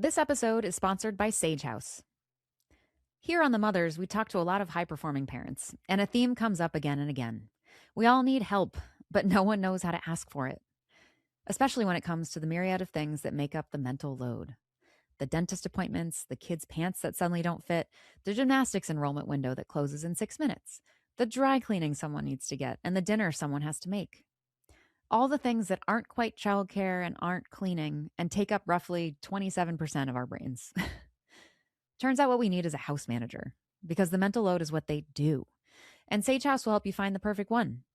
This episode is sponsored by Sage House. Here on The Mothers, we talk to a lot of high performing parents, and a theme comes up again and again. We all need help, but no one knows how to ask for it, especially when it comes to the myriad of things that make up the mental load: the dentist appointments, the kids' pants that suddenly don't fit, the gymnastics enrollment window that closes in 6 minutes, the dry cleaning someone needs to get, and the dinner someone has to make. All the things that aren't quite childcare and aren't cleaning and take up roughly 27% of our brains. Turns out what we need is a house manager, because the mental load is what they do. And Sage House will help you find the perfect one.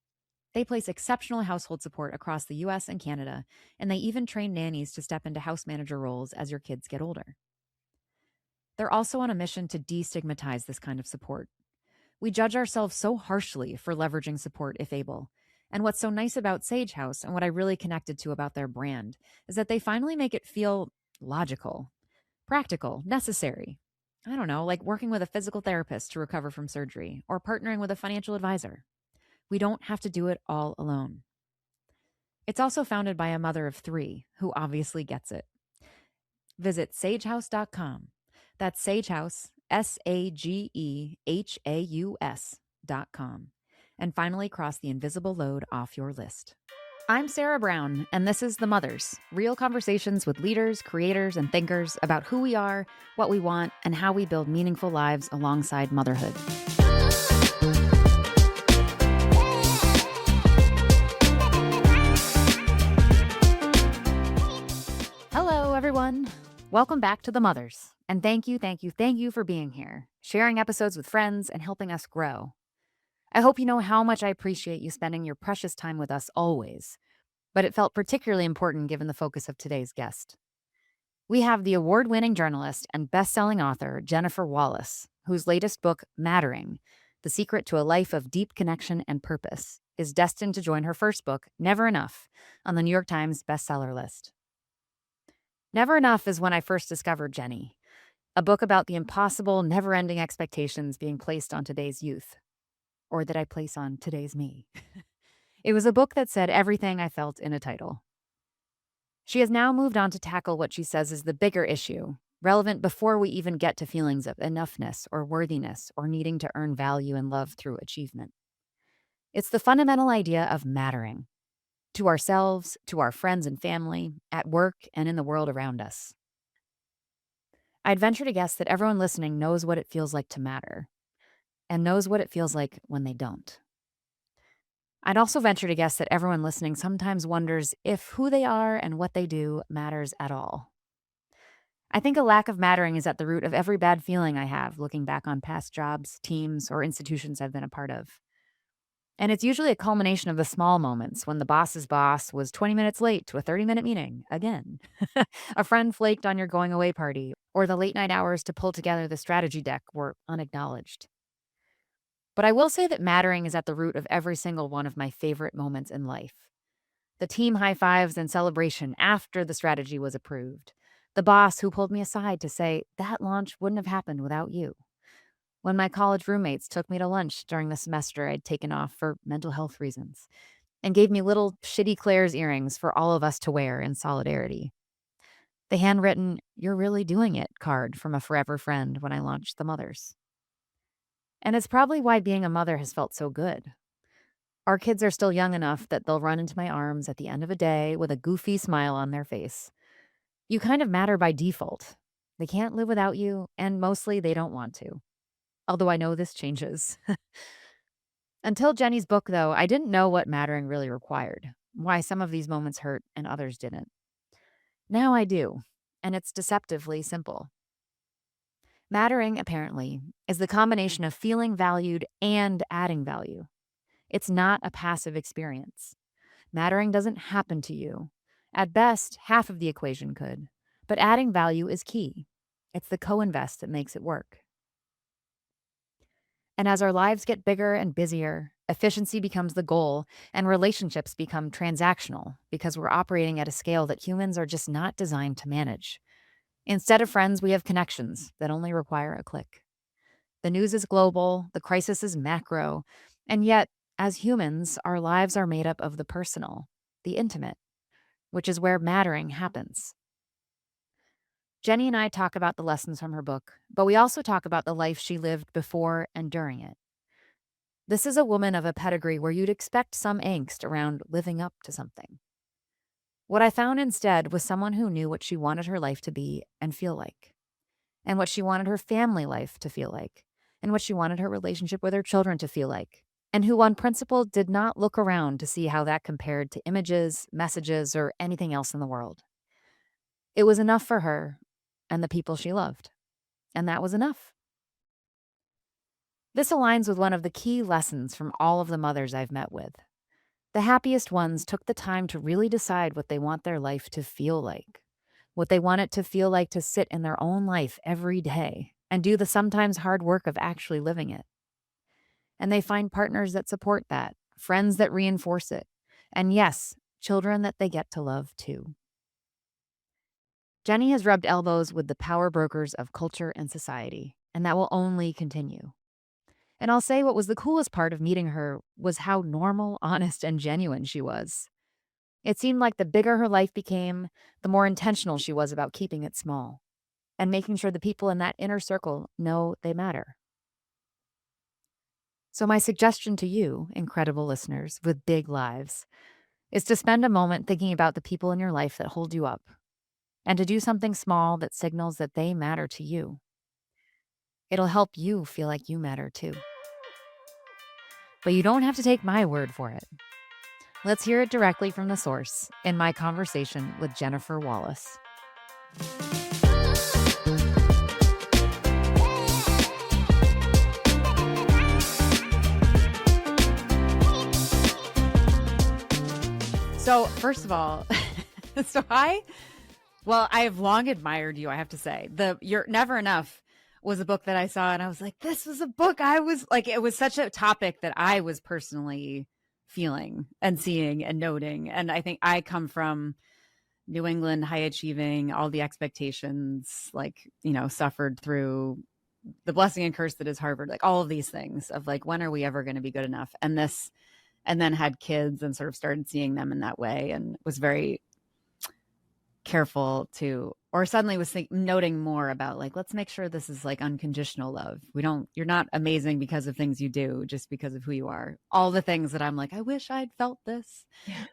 They place exceptional household support across the US and Canada, and they even train nannies to step into house manager roles as your kids get older. They're also on a mission to destigmatize this kind of support. We judge ourselves so harshly for leveraging support if able. And what's so nice about Sage House, and what I really connected to about their brand, is that they finally make it feel logical, practical, necessary. I don't know, like working with a physical therapist to recover from surgery or partnering with a financial advisor. We don't have to do it all alone. It's also founded by a mother of three who obviously gets it. Visit sagehouse.com. That's Sagehouse, SAGEHAUS.com. And finally cross the invisible load off your list. I'm Sarah Brown, and this is The Mothers, real conversations with leaders, creators, and thinkers about who we are, what we want, and how we build meaningful lives alongside motherhood. Hello, everyone. Welcome back to The Mothers, and thank you for being here, sharing episodes with friends, and helping us grow. I hope you know how much I appreciate you spending your precious time with us always, but it felt particularly important given the focus of today's guest. We have the award-winning journalist and best-selling author Jennifer Wallace, whose latest book, Mattering: The Secret to a Life of Deep Connection and Purpose, is destined to join her first book, Never Enough, on the New York Times bestseller list. Never Enough is when I first discovered Jenny, a book about the impossible, never-ending expectations being placed on today's youth. Or that I place on today's me. It was a book that said everything I felt in a title. She has now moved on to tackle what she says is the bigger issue, relevant before we even get to feelings of enoughness or worthiness or needing to earn value and love through achievement. It's the fundamental idea of mattering to ourselves, to our friends and family, at work, and in the world around us. I'd venture to guess that everyone listening knows what it feels like to matter, and knows what it feels like when they don't. I'd also venture to guess that everyone listening sometimes wonders if who they are and what they do matters at all. I think a lack of mattering is at the root of every bad feeling I have looking back on past jobs, teams, or institutions I've been a part of. And it's usually a culmination of the small moments when the boss's boss was 20 minutes late to a 30-minute meeting, again. A friend flaked on your going away party, or the late night hours to pull together the strategy deck were unacknowledged. But I will say that mattering is at the root of every single one of my favorite moments in life. The team high fives and celebration after the strategy was approved. The boss who pulled me aside to say, that launch wouldn't have happened without you. When my college roommates took me to lunch during the semester I'd taken off for mental health reasons and gave me little shitty Claire's earrings for all of us to wear in solidarity. The handwritten, "You're really doing it" card from a forever friend when I launched The Mothers. And it's probably why being a mother has felt so good. Our kids are still young enough that they'll run into my arms at the end of a day with a goofy smile on their face. You kind of matter by default. They can't live without you, and mostly they don't want to. Although I know this changes. Until Jenny's book, though, I didn't know what mattering really required, why some of these moments hurt and others didn't. Now I do, and it's deceptively simple. Mattering, apparently, is the combination of feeling valued and adding value. It's not a passive experience. Mattering doesn't happen to you. At best, half of the equation could, but adding value is key. It's the co-invest that makes it work. And as our lives get bigger and busier, efficiency becomes the goal, and relationships become transactional because we're operating at a scale that humans are just not designed to manage. Instead of friends, we have connections that only require a click. The news is global, the crisis is macro, and yet, as humans, our lives are made up of the personal, the intimate, which is where mattering happens. Jenny and I talk about the lessons from her book, but we also talk about the life she lived before and during it. This is a woman of a pedigree where you'd expect some angst around living up to something. What I found instead was someone who knew what she wanted her life to be and feel like, and what she wanted her family life to feel like, and what she wanted her relationship with her children to feel like, and who, on principle, did not look around to see how that compared to images, messages, or anything else in the world. It was enough for her and the people she loved, and that was enough. This aligns with one of the key lessons from all of the mothers I've met with. The happiest ones took the time to really decide what they want their life to feel like, what they want it to feel like to sit in their own life every day and do the sometimes hard work of actually living it. And they find partners that support that, friends that reinforce it, and yes, children that they get to love too. Jenny has rubbed elbows with the power brokers of culture and society, and that will only continue. And I'll say what was the coolest part of meeting her was how normal, honest, and genuine she was. It seemed like the bigger her life became, the more intentional she was about keeping it small and making sure the people in that inner circle know they matter. So, my suggestion to you, incredible listeners with big lives, is to spend a moment thinking about the people in your life that hold you up and to do something small that signals that they matter to you. It'll help you feel like you matter too. But you don't have to take my word for it. Let's hear it directly from the source in my conversation with Jennifer Wallace. So, first of all, I have long admired you, I have to say. You're Never Enough was a book that I saw and I was like, this was a book I was like, it was such a topic that I was personally feeling and seeing and noting. And I think I come from New England, high achieving, all the expectations, like, suffered through the blessing and curse that is Harvard, like all of these things of like, when are we ever going to be good enough? And then had kids and sort of started seeing them in that way and was very careful or suddenly was noting more about like, let's make sure this is like unconditional love. You're not amazing because of things you do, just because of who you are. All the things that I'm like, I wish I'd felt this.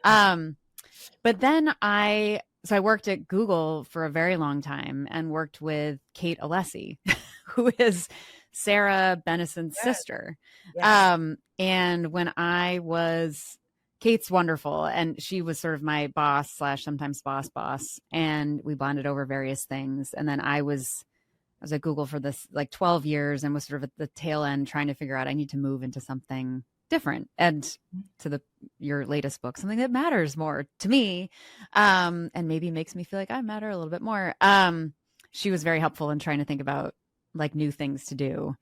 But then I worked at Google for a very long time and worked with Kate Alessi, who is Sarah Benison's sister. Yes. And when Kate's wonderful, and she was sort of my boss / sometimes boss, and we bonded over various things. And then I was at Google for this like 12 years and was sort of at the tail end trying to figure out I need to move into something different and to your latest book, something that matters more to me, and maybe makes me feel like I matter a little bit more. She was very helpful in trying to think about like new things to do.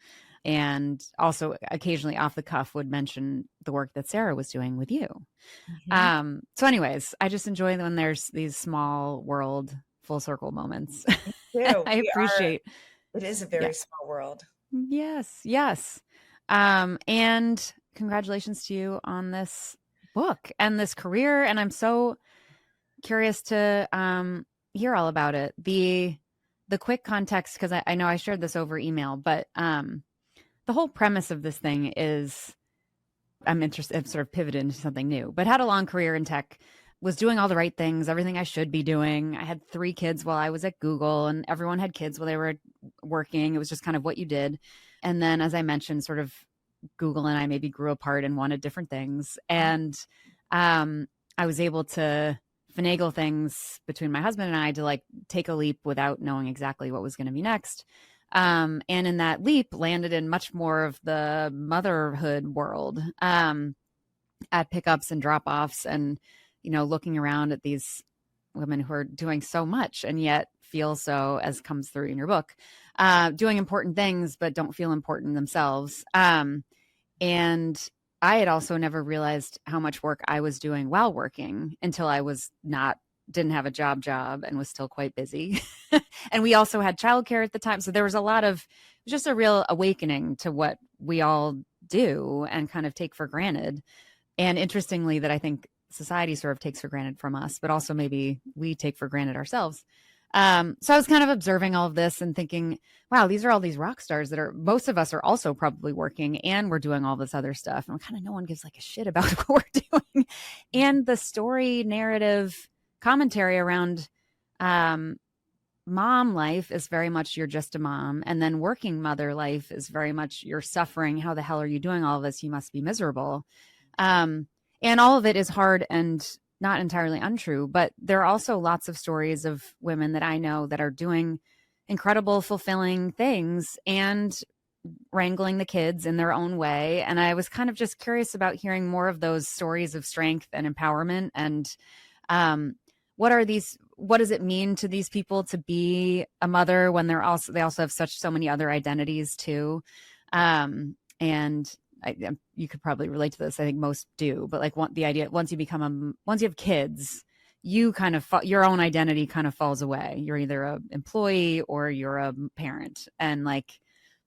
And also occasionally off the cuff would mention the work that Sarah was doing with you. Mm-hmm. So anyways, I just enjoy when there's these small world full circle moments. I appreciate. It is a very small world. Yes. And congratulations to you on this book and this career. And I'm so curious to hear all about it. The quick context, because I know I shared this over email, but the whole premise of this thing is I'm interested. I've sort of pivoted into something new, but had a long career in tech, was doing all the right things, everything I should be doing. I had 3 kids while I was at Google, and everyone had kids while they were working. It was just kind of what you did. And then, as I mentioned, sort of Google and I maybe grew apart and wanted different things. And I was able to finagle things between my husband and I to like take a leap without knowing exactly what was going to be next. And in that leap landed in much more of the motherhood world, at pickups and drop-offs and, looking around at these women who are doing so much and yet feel so, as comes through in your book, doing important things, but don't feel important themselves. And I had also never realized how much work I was doing while working until I didn't have a job and was still quite busy. And we also had childcare at the time. So there was just a real awakening to what we all do and kind of take for granted. And interestingly, that I think society sort of takes for granted from us, but also maybe we take for granted ourselves. So I was kind of observing all of this and thinking, wow, these are all these rock stars that are, most of us are also probably working and we're doing all this other stuff. And kind of no one gives like a shit about what we're doing. And the story narrative commentary around um, mom life is very much you're just a mom. And then working mother life is very much you're suffering. How the hell are you doing all of this? You must be miserable. Um, and all of it is hard and not entirely untrue, but there are also lots of stories of women that I know that are doing incredible, fulfilling things and wrangling the kids in their own way. And I was kind of just curious about hearing more of those stories of strength and empowerment. And um, what does it mean to these people to be a mother when they also have so many other identities too. And you could probably relate to this. I think most do, but like the idea, once you have kids, you kind of, your own identity kind of falls away. You're either a employee or you're a parent, and like,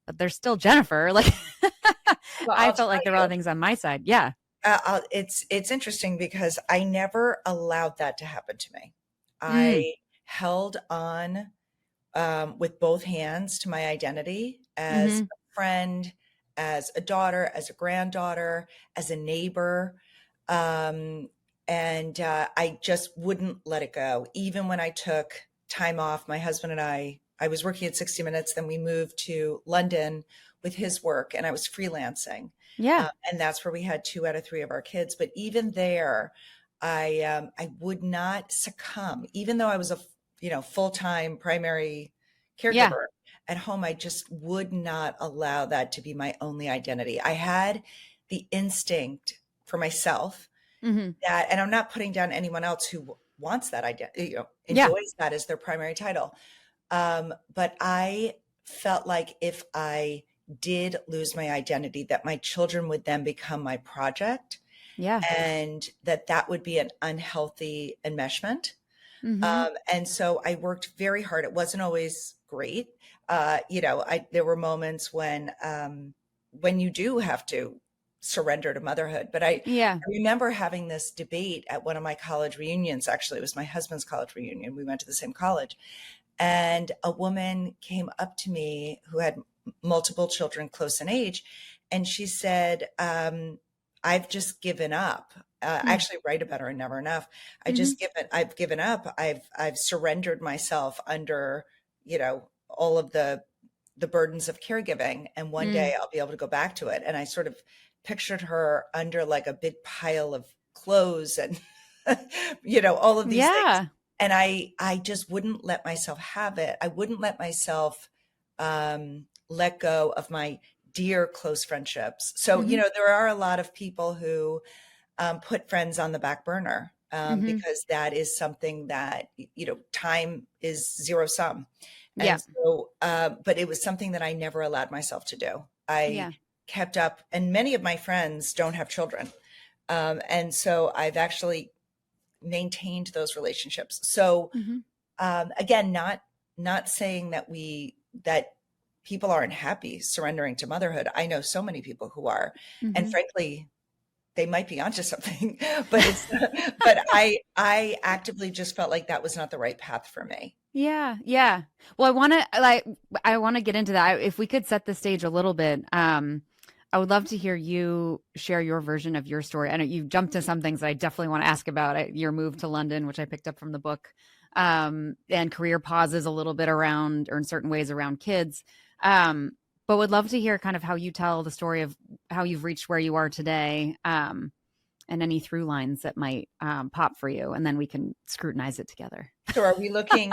but there's still Jennifer. Like, Well, I I'll felt tell like there were you, other things on my side. Yeah. it's interesting because I never allowed that to happen to me. Mm, I held on with both hands to my identity as mm-hmm. a friend, as a daughter, as a granddaughter, as a neighbor. Um, and I just wouldn't let it go. Even when I took time off, my husband and I was working at 60 Minutes, then we moved to London with his work and I was freelancing. Yeah. And that's where we had 2 out of 3 of our kids. But even there, I would not succumb, even though I was a full-time primary Yeah. caregiver at home. I just would not allow that to be my only identity. I had the instinct for myself Mm-hmm. that, and I'm not putting down anyone else who wants that identity, Yeah. enjoys that as their primary title. But I felt like if I did lose my identity, that my children would then become my project, Yeah. and that would be an unhealthy enmeshment. Mm-hmm. And so I worked very hard. It wasn't always great. There were moments when you do have to surrender to motherhood. But I Yeah. remember having this debate at one of my college reunions. Actually, it was my husband's college reunion. We went to the same college. And a woman came up to me who had multiple children close in age. And she said, I've just given up. I actually write about her in Never Enough. Mm-hmm. I've given up. I've surrendered myself under, all of the burdens of caregiving. And one Mm. day I'll be able to go back to it. And I sort of pictured her under like a big pile of clothes and, all of these things. Yeah. And I just wouldn't let myself have it. I wouldn't let myself let go of my dear close friendships. So, Mm-hmm. there are a lot of people who put friends on the back burner Mm-hmm. because that is something that, time is zero sum. Yeah. And so, but it was something that I never allowed myself to do. I Yeah. kept up, and many of my friends don't have children. And so I've actually maintained those relationships. So Mm-hmm. again, not saying that people aren't happy surrendering to motherhood. I know so many people who are, and Mm-hmm. frankly, they might be onto something. But I actively just felt like that was not the right path for me. Yeah, yeah. Well, I want to get into that. If we could set the stage a little bit, I would love to hear you share your version of your story. I know you jumped to some things that I definitely want to ask about. Your move to London, which I picked up from the book, and career pauses a little bit around, or in certain ways around kids. But would love to hear kind of how you tell the story of how you've reached where you are today, and any through lines that might pop for you, and then we can scrutinize it together. So are we looking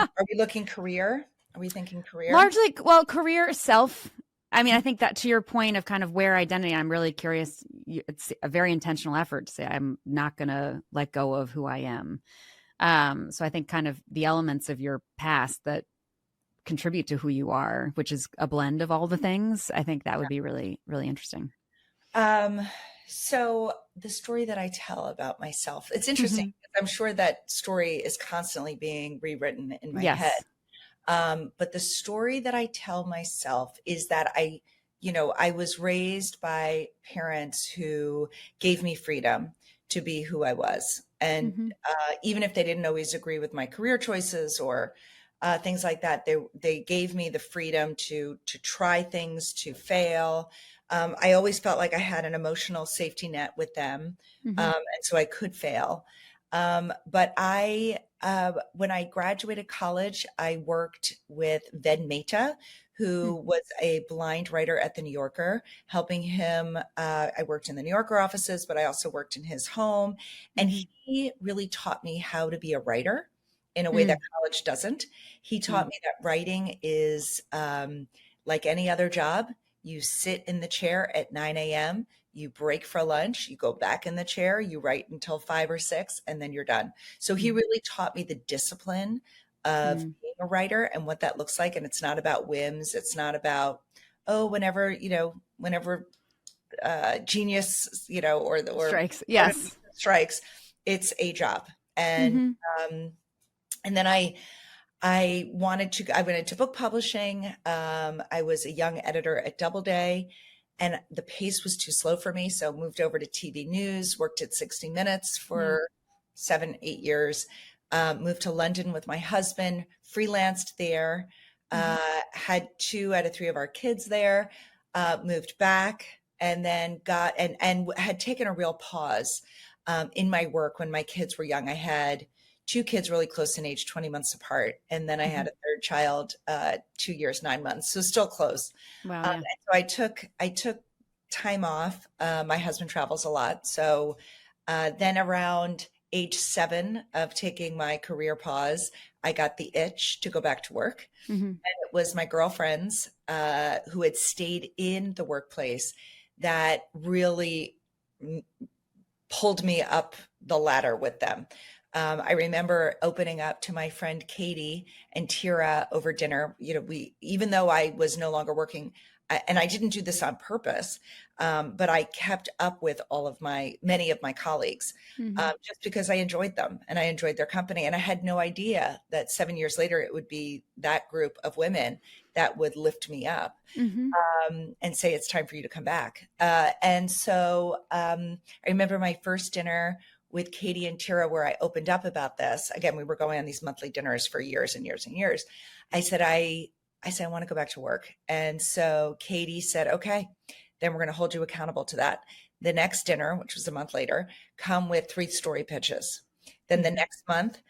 career? Are we thinking career? Largely, well, career self. I mean, I think that to your point of kind of where identity, I'm really curious. It's a very intentional effort to say, I'm not going to let go of who I am. So I think kind of the elements of your past that contribute to who you are, which is a blend of all the things, I think that would be really, really interesting. Um, so the story that I tell about myself, it's interesting. Hmm. I'm sure that story is constantly being rewritten in my head. Yes. But the story that I tell myself is that I was raised by parents who gave me freedom to be who I was. And Hmm. even if they didn't always agree with my career choices or things like that. They gave me the freedom to try things, to fail. I always felt like I had an emotional safety net with them, Mm-hmm. and so I could fail. But when I graduated college, I worked with Ved Mehta, who was a blind writer at the New Yorker, helping him. I worked in the New Yorker offices, but I also worked in his home. And Mm-hmm. he really taught me how to be a writer in a way that Mm-hmm. college doesn't. He taught me that writing is like any other job. You sit in the chair at 9 a.m., you break for lunch, you go back in the chair, you write until 5 or 6, and then you're done. So he Mm-hmm. really taught me the discipline of Mm-hmm. being a writer and what that looks like. And it's not about whims. It's not about, oh, whenever genius, or Strikes. Yes. strikes, it's a job. And Mm-hmm. um, and then I went into book publishing. I was a young editor at Doubleday, and the pace was too slow for me. So moved over to TV news, worked at 60 Minutes Yeah. for 7, 8 years, moved to London with my husband, freelanced there, Mm-hmm. had 2 out of 3 of our kids there, moved back, and then and had taken a real pause in my work when my kids were young. I had 2 kids really close in age, 20 months apart. And then I Mm-hmm. had a third child, 2 years, 9 months. So still close. Wow. Yeah. And so I took time off. My husband travels a lot. So then around age 7 of taking my career pause, I got the itch to go back to work. Mm-hmm. And it was my girlfriends who had stayed in the workplace that really pulled me up the ladder with them. I remember opening up to my friend Katie and Tira over dinner. Even though I was no longer working, and I didn't do this on purpose, but I kept up with many of my colleagues, Mm-hmm. just because I enjoyed them and I enjoyed their company. And I had no idea that 7 years later, it would be that group of women that would lift me up Mm-hmm. and say, it's time for you to come back. And so I remember my first dinner with Katie and Tira, where I opened up about this. Again, we were going on these monthly dinners for years and years and years. I said, I want to go back to work. And so Katie said, okay, then we're going to hold you accountable to that. The next dinner, which was a month later, come with 3 story pitches. Then the next month,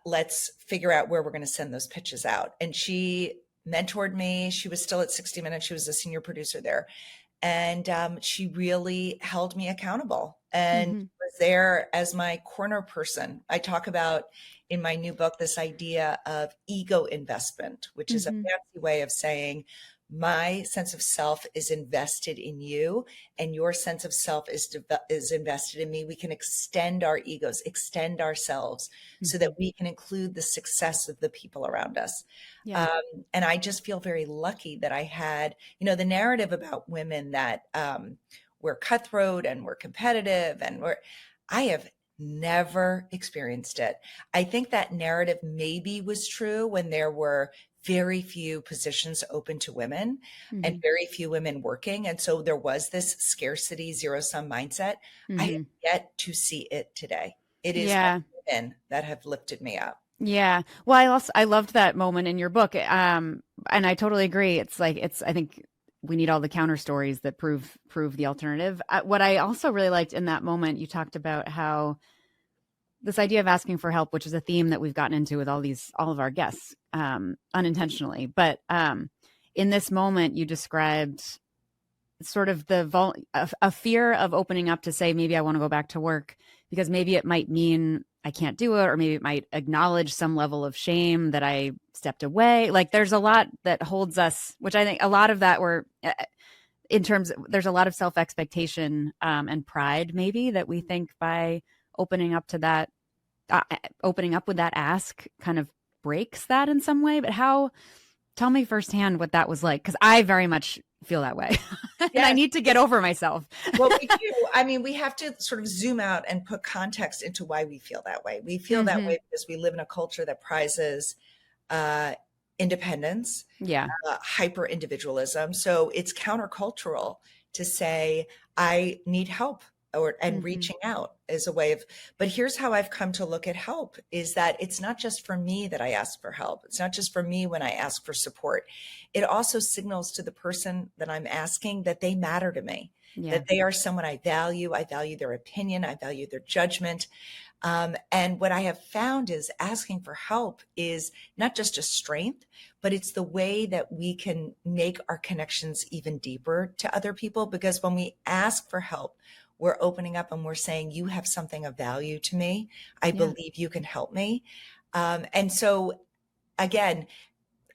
let's figure out where we're going to send those pitches out. And she mentored me. She was still at 60 Minutes. She was a senior producer there. And she really held me accountable and Mm-hmm. was there as my corner person. I talk about in my new book this idea of ego investment, which is a Mm-hmm. fancy way of saying my sense of self is invested in you and your sense of self is invested in me. We can extend our egos, extend ourselves so Mm-hmm. that we can include the success of the people around us. Yeah. And I just feel very lucky that I had, the narrative about women that we're cutthroat and we're competitive I have never experienced it. I think that narrative maybe was true when there were very few positions open to women and Mm-hmm. very few women working. And so there was this scarcity, zero sum mindset. I have Mm-hmm. yet to see it today. It is my Yeah. women that have lifted me up. Yeah. Well, I loved that moment in your book. And I totally agree. I think we need all the counter stories that prove the alternative. What I also really liked in that moment, you talked about how this idea of asking for help, which is a theme that we've gotten into with all of our guests, unintentionally. But in this moment, you described sort of a fear of opening up to say, maybe I want to go back to work because maybe it might mean I can't do it, or maybe it might acknowledge some level of shame that I stepped away. Like there's a lot that holds us, which I think a lot of that there's a lot of self-expectation and pride maybe that we think by opening up to that, opening up with that ask kind of breaks that in some way. But tell me firsthand what that was like, because I very much feel that way. And I need to get over myself. Well, we do. I mean, we have to sort of zoom out and put context into why we feel that way. We feel that way because we live in a culture that prizes independence, Yeah. hyper individualism. So it's countercultural to say, I need help. and Hmm. reaching out as a way of, but here's how I've come to look at help is that it's not just for me that I ask for help. It's not just for me when I ask for support. It also signals to the person that I'm asking that they matter to me, Yeah. that they are someone I value. I value their opinion. I value their judgment. And what I have found is asking for help is not just a strength, but it's the way that we can make our connections even deeper to other people. Because when we ask for help, we're opening up and we're saying, you have something of value to me. I Yeah. believe you can help me. And so, again,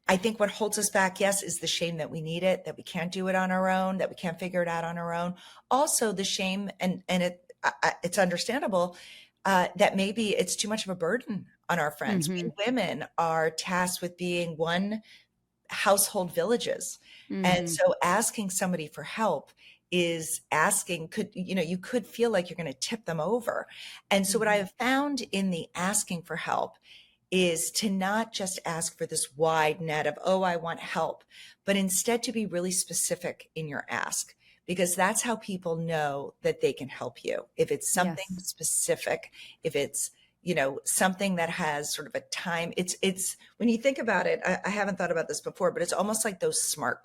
I think what holds us back, yes, is the shame that we need it, that we can't do it on our own, that we can't figure it out on our own. Also, the shame, it's understandable that maybe it's too much of a burden on our friends. Hmm. We women are tasked with being one household villages, and Hmm. so asking somebody for help is asking you could feel like you're going to tip them over. And so what I Hmm. have found in the asking for help is to not just ask for this wide net of, oh, I want help, but instead to be really specific in your ask, because that's how people know that they can help you. If it's something Yes. specific, if it's, something that has sort of a time, it's when you think about it, I haven't thought about this before, but it's almost like those SMART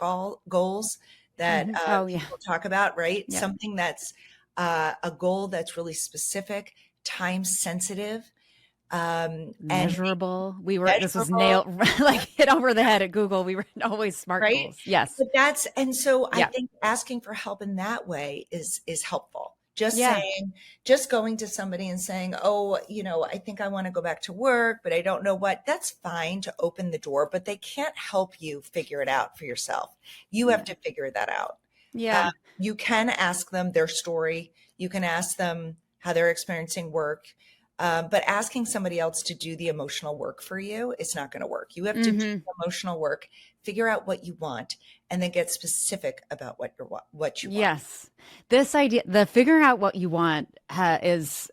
goals that Hmm. Oh, yeah. people talk about, right? Yep. Something that's a goal that's really specific, time sensitive, and Measurable. This was measurable, nailed, like hit over the head at Google. We were always SMART right? goals. Yes. But and so I Yeah. think asking for help in that way is helpful. Just Yeah. saying, just going to somebody and saying, oh, I think I want to go back to work, but I don't know what. That's fine to open the door, but they can't help you figure it out for yourself. You have Yeah. to figure that out. Yeah. You can ask them their story. You can ask them how they're experiencing work. But asking somebody else to do the emotional work for you, it's not going to work. You have to do Hmm. the emotional work, figure out what you want, and then get specific about what you want. Yes. This idea, the figuring out what you want is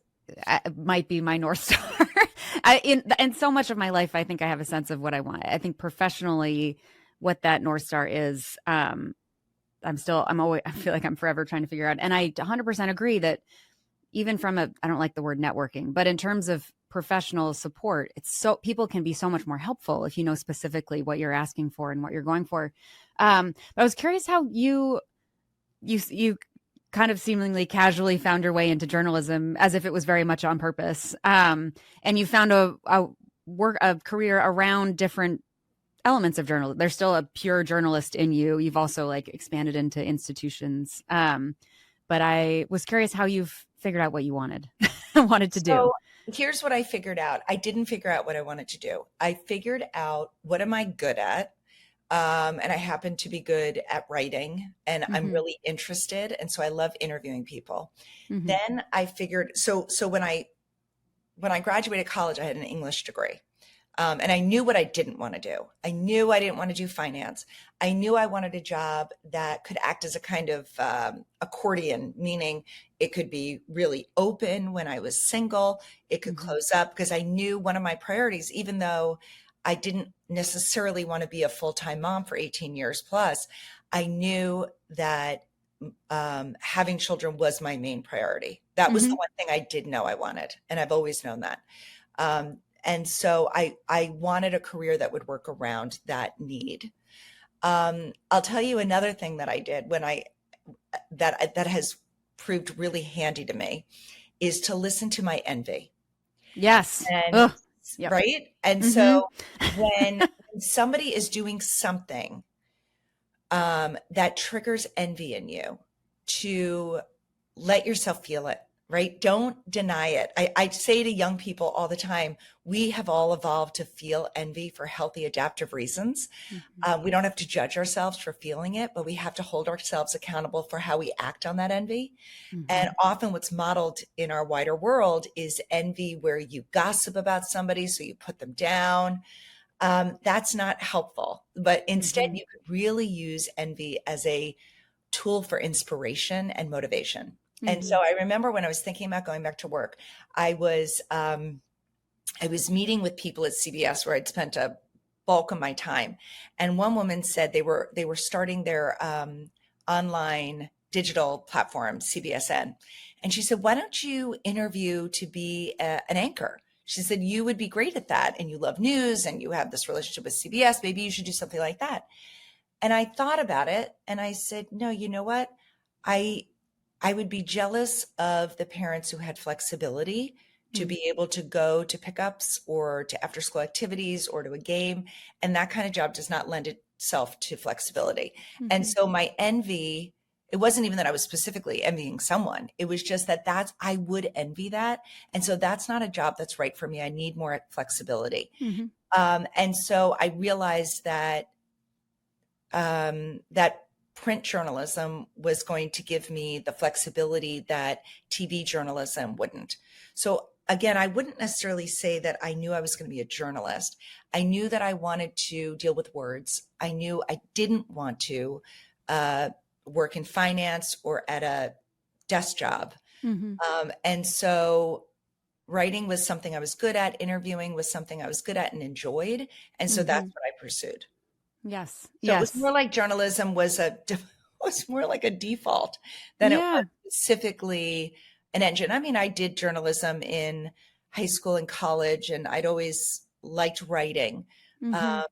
might be my North Star. In so much of my life, I think I have a sense of what I want. I think professionally, what that North Star is, I feel like I'm forever trying to figure out. And I 100% agree that even from I don't like the word networking, but in terms of professional support, people can be so much more helpful if you know specifically what you're asking for and what you're going for. But I was curious how you kind of seemingly casually found your way into journalism as if it was very much on purpose. And you found a career around different elements of journalism. There's still a pure journalist in you. You've also like expanded into institutions. But I was curious how you've figured out what you wanted to do. So here's what I figured out. I didn't figure out what I wanted to do. I figured out what am I good at? And I happen to be good at writing and I'm Hmm. really interested. And so I love interviewing people. Hmm. Then I figured, so when I graduated college, I had an English degree. And I knew what I didn't want to do. I knew I didn't want to do finance. I knew I wanted a job that could act as a kind of accordion, meaning it could be really open when I was single. It could Hmm. close up because I knew one of my priorities, even though I didn't necessarily want to be a full-time mom for 18 years plus, I knew that having children was my main priority. That was the Hmm. one thing I did know I wanted. And I've always known that. And so I wanted a career that would work around that need. I'll tell you another thing that I did that has proved really handy to me is to listen to my envy. Yes. And Oh, yep. right. And Hmm. so when somebody is doing something that triggers envy in you, to let yourself feel it, right? Don't deny it. I say to young people all the time, we have all evolved to feel envy for healthy adaptive reasons. Hmm. We don't have to judge ourselves for feeling it, but we have to hold ourselves accountable for how we act on that envy. Hmm. And often what's modeled in our wider world is envy where you gossip about somebody, so you put them down. That's not helpful, but instead Hmm. you could really use envy as a tool for inspiration and motivation. And Hmm. so I remember when I was thinking about going back to work, I was I was meeting with people at CBS where I'd spent a bulk of my time, and one woman said they were starting their online digital platform, CBSN. And she said, why don't you interview to be an anchor? She said, you would be great at that. And you love news and you have this relationship with CBS. Maybe you should do something like that. And I thought about it and I said, no, you know what? I I would be jealous of the parents who had flexibility to Mm-hmm. be able to go to pickups or to after school activities or to a game. And that kind of job does not lend itself to flexibility. And Mm-hmm. so my envy, it wasn't even that I was specifically envying someone. It was just that I would envy that. And so that's not a job that's right for me. I need more flexibility. Mm-hmm. And so I realized that print journalism was going to give me the flexibility that TV journalism wouldn't. So again, I wouldn't necessarily say that I knew I was going to be a journalist. I knew that I wanted to deal with words. I knew I didn't want to work in finance or at a desk job. Mm-hmm. And so writing was something I was good at. Interviewing was something I was good at and enjoyed. And so that's Mm-hmm. what I pursued. Yes. So it was Yes. more like journalism was more like a default than it was Yeah. specifically an engine. I mean, I did journalism in high school and college, and I'd always liked writing, Mm-hmm. uh,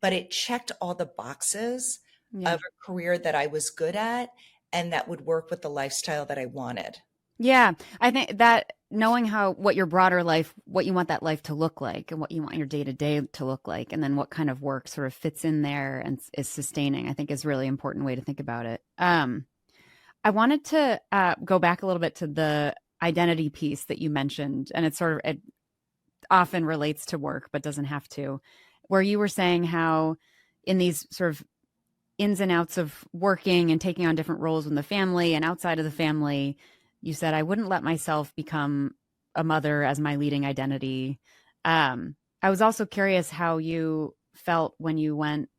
but it checked all the boxes Yeah. of a career that I was good at and that would work with the lifestyle that I wanted. Yeah, I think that knowing what your broader life, what you want that life to look like and what you want your day to day to look like, and then what kind of work sort of fits in there and is sustaining, I think is a really important way to think about it. I wanted to go back a little bit to the identity piece that you mentioned, and it often relates to work, but doesn't have to, where you were saying how in these sort of ins and outs of working and taking on different roles in the family and outside of the family, you said, I wouldn't let myself become a mother as my leading identity. I was also curious how you felt when you went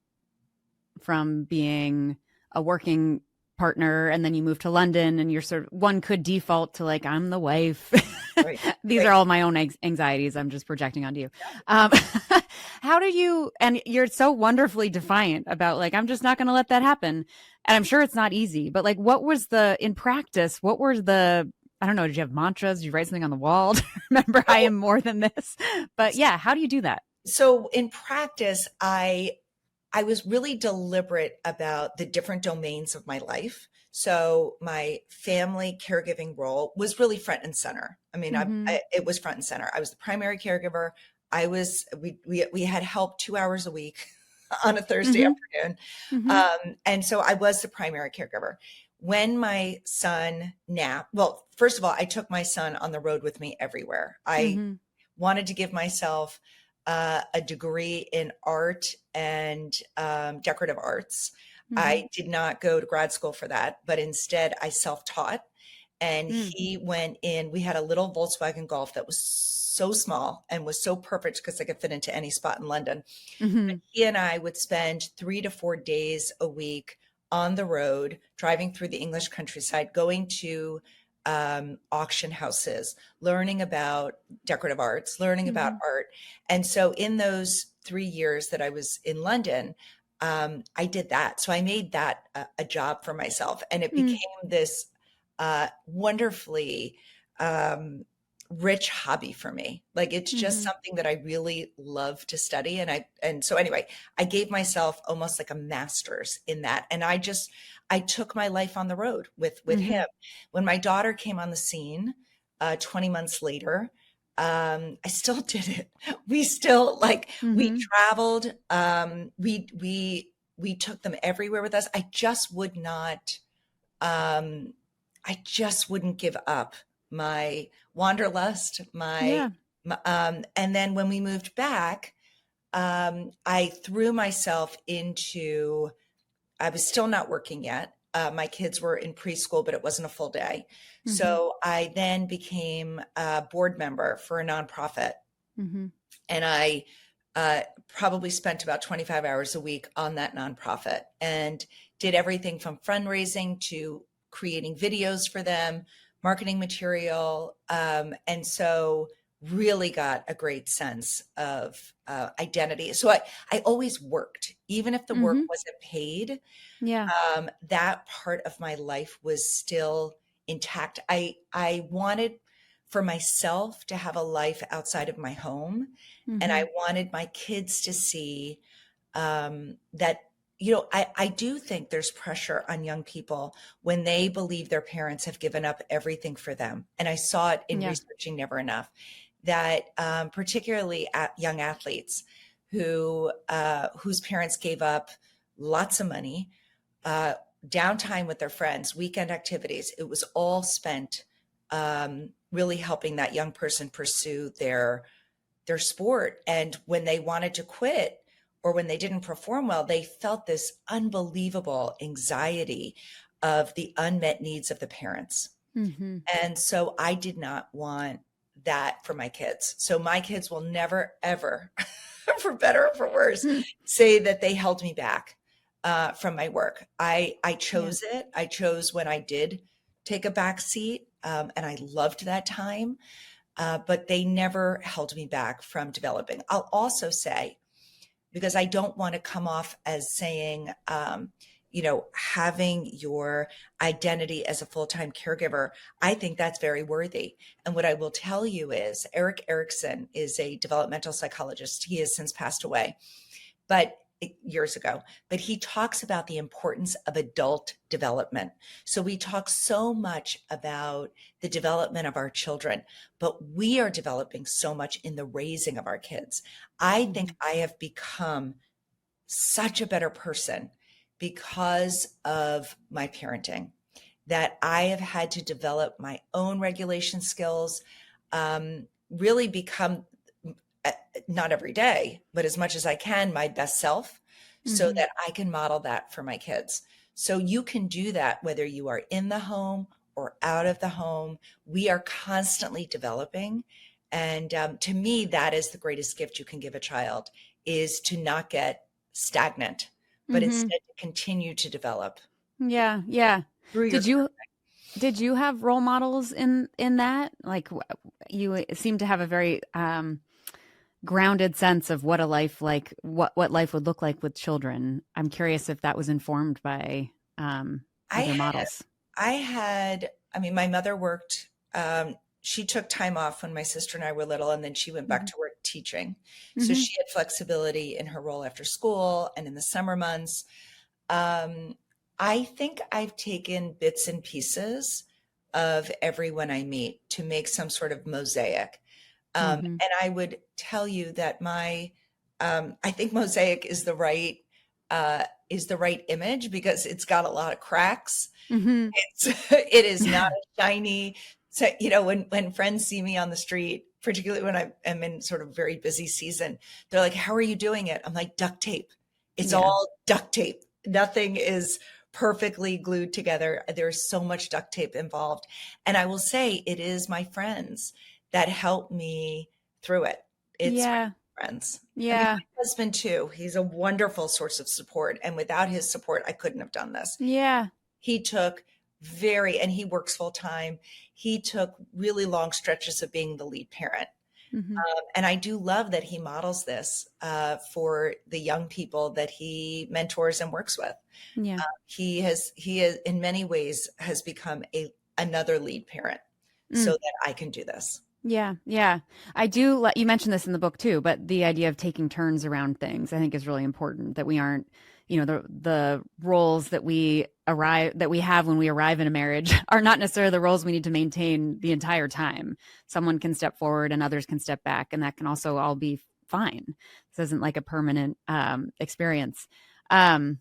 from being a working partner and then you moved to London and you're sort of, one could default to like, I'm the wife. Right. These Right. are all my own anxieties. I'm just projecting onto you. Um, how do you, and you're so wonderfully defiant about like, I'm just not going to let that happen. And I'm sure it's not easy, but like, in practice, what were I don't know, did you have mantras? Did you write something on the wall to remember I am more than this? But yeah, how do you do that? So in practice, I was really deliberate about the different domains of my life. So my family caregiving role was really front and center. I mean, Mm-hmm. it was front and center. I was the primary caregiver. We had help 2 hours a week on a Thursday Mm-hmm. afternoon. Mm-hmm. And so I was the primary caregiver. When my son napped, well, first of all, I took my son on the road with me everywhere. I Mm-hmm. wanted to give myself a degree in art and decorative arts. Mm-hmm. I did not go to grad school for that, but instead I self taught. And Mm-hmm. he went in, we had a little Volkswagen Golf that was so small and was so perfect because I could fit into any spot in London. Mm-hmm. He and I would spend 3 to 4 days a week on the road, driving through the English countryside, going to auction houses, learning about decorative arts, learning about Mm-hmm. art. And so in those 3 years that I was in London, I did that. So I made that a job for myself. And it became this wonderfully rich hobby for me. Like it's just Mm-hmm. something that I really love to study. And so anyway, I gave myself almost like a master's in that. And I took my life on the road with Mm-hmm. him. When my daughter came on the scene, 20 months later, I still did it. We still we Mm-hmm. traveled. We took them everywhere with us. Um, I just wouldn't give up my wanderlust, Yeah. and then when we moved back, I threw myself into, I was still not working yet. My kids were in preschool, but it wasn't a full day. Mm-hmm. So I then became a board member for a nonprofit. Mm-hmm. And I probably spent about 25 hours a week on that nonprofit and did everything from fundraising to creating videos for them, marketing material. And so really got a great sense of identity. So I always worked, even if the work Mhm. wasn't paid. Yeah. That part of my life was still intact. I wanted for myself to have a life outside of my home, and I Mhm. wanted my kids to see that, I do think there's pressure on young people when they believe their parents have given up everything for them. And I saw it in Yeah. researching Never Enough, that particularly at young athletes whose parents gave up lots of money, uh, downtime with their friends, weekend activities. It was all spent really helping that young person pursue their sport. And when they wanted to quit or when they didn't perform well, they felt this unbelievable anxiety of the unmet needs of the parents. Mhm. And so I did not want that for my kids. So my kids will never, ever, for better or for worse, Hmm. say that they held me back from my work. I Yeah. chose it. I chose when I did take a back seat, and I loved that time. But they never held me back from developing. I'll also say, because I don't want to come off as saying, having your identity as a full time caregiver, I think that's very worthy. And what I will tell you is, Eric Erickson is a developmental psychologist. He has since passed away, but years ago, but he talks about the importance of adult development. So we talk so much about the development of our children, but we are developing so much in the raising of our kids. I think Mhm. I have become such a better person because of my parenting, that I have had to develop my own regulation skills, really become, uh, not every day, but as much as I can, my best self, so Mhm. that I can model that for my kids. So you can do that whether you are in the home or out of the home. We are constantly developing. And to me, that is the greatest gift you can give a child, is to not get stagnant, but Mhm. instead to continue to develop Yeah. Yeah. through your. Did you did you have role models in that? Like you seem to have a very grounded sense of what a life like what life would look like with children. I'm curious if that was informed by I other had, models. I mean, my mother worked, she took time off when my sister and I were little, and then she went back Mhm. to work teaching. So Mhm. she had flexibility in her role after school and in the summer months. Um, I think I've taken bits and pieces of everyone I meet to make some sort of mosaic. Mhm. And I would tell you that I think mosaic is the right image, because it's got a lot of cracks. Mhm. It is not a shiny. So, when friends see me on the street, particularly when I am in sort of very busy season, they're like, "How are you doing it?" I'm like, "Duct tape. It's Yeah. all duct tape. Nothing is perfectly glued together. There's so much duct tape involved." And I will say, it is my friends that help me through it. It's Yeah. my friends. I mean, Yeah. my husband too. He's a wonderful source of support. And without his support, I couldn't have done this. Yeah. He took and he works full time. He took really long stretches of being the lead parent. Mhm. And I do love that he models this for the young people that he mentors and works with. Yeah. He is in many ways has become another lead parent, so Mm. that I can do this. Yeah, yeah. I do you mentioned this in the book too, but the idea of taking turns around things I think is really important, that we aren't, the roles that we have when we arrive in a marriage are not necessarily the roles we need to maintain the entire time. Someone can step forward and others can step back, and that can also all be fine. This isn't like a permanent experience. Um,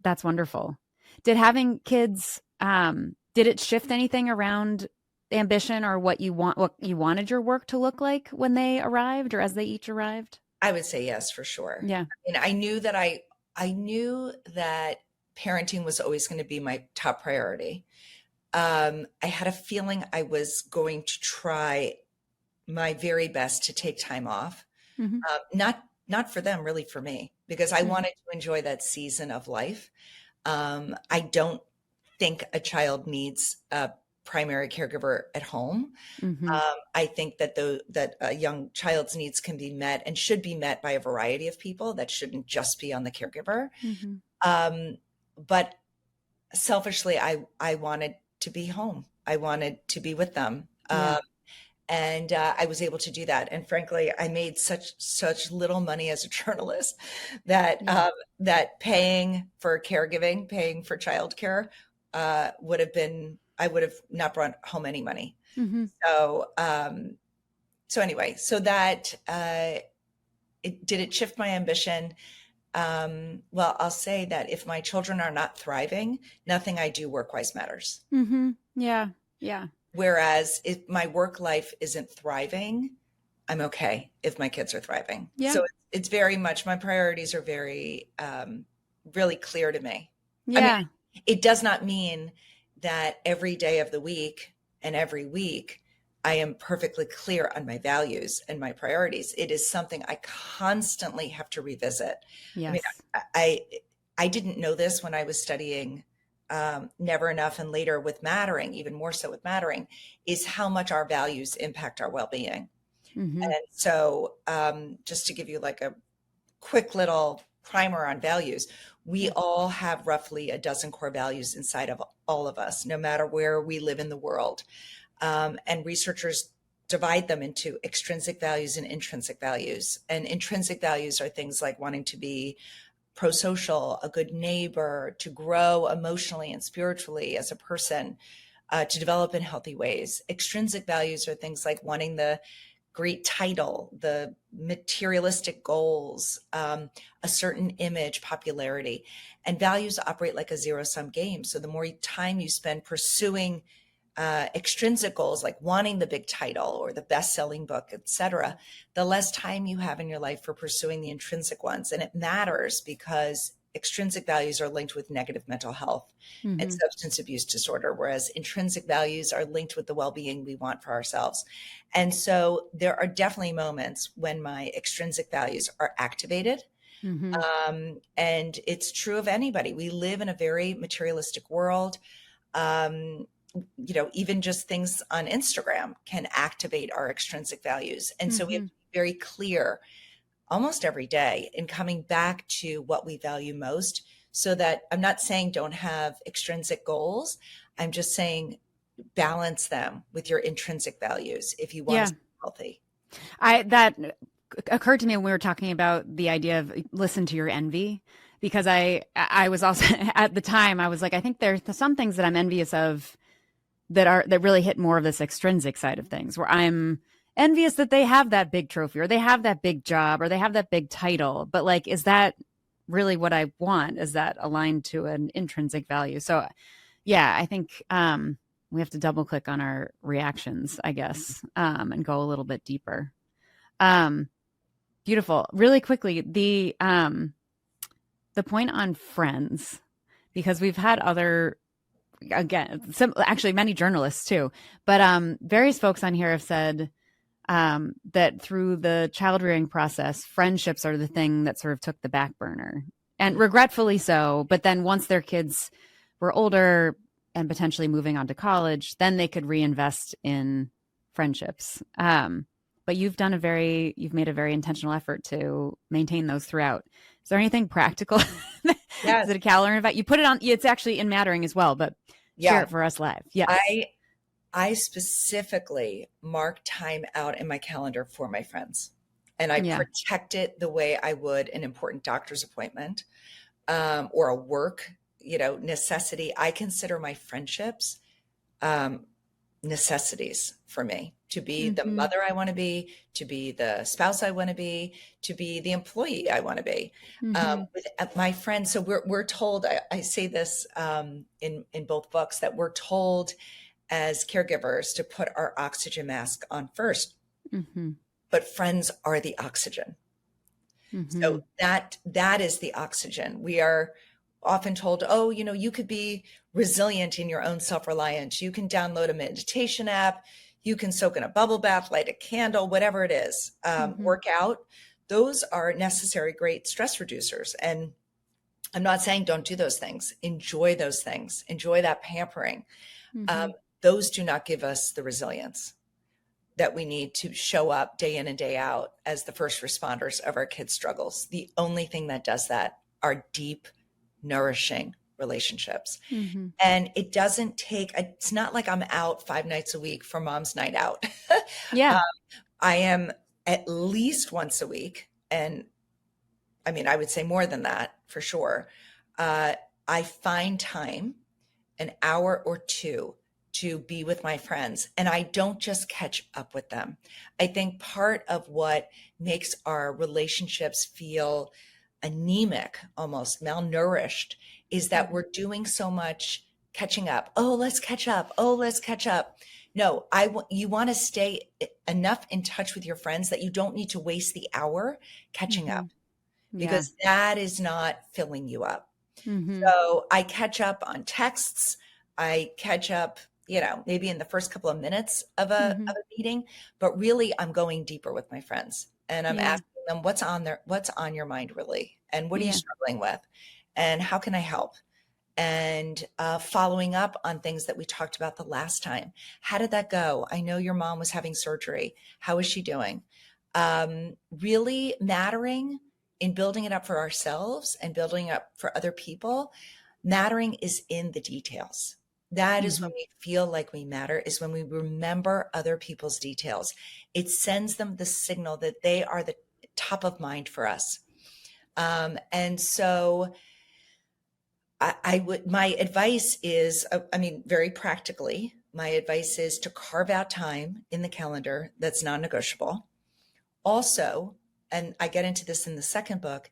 that's wonderful. Did having kids, did it shift anything around ambition or what you wanted your work to look like when they arrived or as they each arrived? I would say yes, for sure. Yeah. And I knew that parenting was always going to be my top priority. I had a feeling I was going to try my very best to take time off, Mhm. not for them, really for me, because I Mhm. wanted to enjoy that season of life. I don't think a child needs primary caregiver at home. Mm-hmm. I think that that a young child's needs can be met and should be met by a variety of people. That shouldn't just be on the caregiver. Mm-hmm. But selfishly, I wanted to be home. I wanted to be with them. Yeah. And I was able to do that. And frankly, I made such little money as a journalist that Yeah. that paying for caregiving, paying for childcare, would have been, I would have not brought home any money. Mm-hmm. So so anyway, so that did it shift my ambition? Well, I'll say that if my children are not thriving, nothing I do work-wise matters. Mm-hmm. Yeah. Yeah. Whereas if my work life isn't thriving, I'm okay if my kids are thriving. Yeah. So it's very much, my priorities are very, really clear to me. Yeah. I mean, it does not mean that every day of the week and every week I am perfectly clear on my values and my priorities. It is something I constantly have to revisit. Yes. I mean, I didn't know this when I was studying Never Enough, and later with Mattering, even more so with Mattering, is how much our values impact our well-being. Mm-hmm. And so just to give you like a quick little primer on values, we all have roughly a dozen core values inside of all of us, no matter where we live in the world. And researchers divide them into extrinsic values and intrinsic values. And intrinsic values are things like wanting to be pro-social, a good neighbor, to grow emotionally and spiritually as a person, to develop in healthy ways. Extrinsic values are things like wanting the great title, the materialistic goals, a certain image, popularity. And values operate like a zero-sum game. So the more time you spend pursuing extrinsic goals, like wanting the big title or the best-selling book, etc., the less time you have in your life for pursuing the intrinsic ones. And it matters because extrinsic values are linked with negative mental health Mm-hmm. and substance abuse disorder, whereas intrinsic values are linked with the well-being we want for ourselves. And so there are definitely moments when my extrinsic values are activated. Mm-hmm. And it's true of anybody. We live in a very materialistic world. Even just things on Instagram can activate our extrinsic values. And so we have to be very clear almost every day in coming back to what we value most, so that I'm not saying don't have extrinsic goals. I'm just saying balance them with your intrinsic values if you want to stay healthy. That occurred to me when we were talking about the idea of listen to your envy, because I was also at the time, I was like, I think there's some things that I'm envious of that really hit more of this extrinsic side of things, where I'm envious that they have that big trophy or they have that big job or they have that big title. But like, is that really what I want? Is that aligned to an intrinsic value? So yeah, I think we have to double click on our reactions, I guess, and go a little bit deeper. Beautiful. Really quickly, the point on friends, because we've had other, again, actually many journalists too, but various folks on here have said that through the child rearing process, friendships are the thing that sort of took the back burner, and regretfully so. But then once their kids were older and potentially moving on to college, then they could reinvest in friendships. But you've made a very intentional effort to maintain those throughout. Is there anything practical? Yes. Is it a calendar invite? You put it on, it's actually in Mattering as well, but share it for us live. Yes. I specifically mark time out in my calendar for my friends, and I protect it the way I would an important doctor's appointment, or a work, necessity. I consider my friendships necessities for me to be the mother I want to be the spouse I want to be the employee I want to be, with my friends. So we're told, I say this in both books, that we're told as caregivers to put our oxygen mask on first, but friends are the oxygen. So that is the oxygen. We are often told, oh, you could be resilient in your own self-reliance. You can download a meditation app. You can soak in a bubble bath, light a candle, whatever it is, work out. Those are necessary, great stress reducers. And I'm not saying don't do those things. Enjoy those things. Enjoy that pampering. those do not give us the resilience that we need to show up day in and day out as the first responders of our kids' struggles. The only thing that does that are deep, nourishing relationships. Mm-hmm. And it doesn't take, it's not like I'm out 5 nights a week for mom's night out. Yeah. I am at least once a week. And I mean, I would say more than that for sure. I find time, an hour or two, to be with my friends. And I don't just catch up with them. I think part of what makes our relationships feel anemic, almost malnourished, is that we're doing so much catching up. Oh, let's catch up. Oh, let's catch up. No, you want to stay enough in touch with your friends that you don't need to waste the hour catching up, because that is not filling you up. So I catch up on texts. I catch up, maybe in the first couple of minutes of a meeting, but really I'm going deeper with my friends, and I'm asking them what's on your mind really, and what are you struggling with, and how can I help? And following up on things that we talked about the last time. How did that go? I know your mom was having surgery. How is she doing? Really mattering in building it up for ourselves and building it up for other people. Mattering is in the details. That is when we feel like we matter, is when we remember other people's details. It sends them the signal that they are the top of mind for us. And so my advice is, very practically, my advice is to carve out time in the calendar that's non-negotiable. Also, and I get into this in the second book,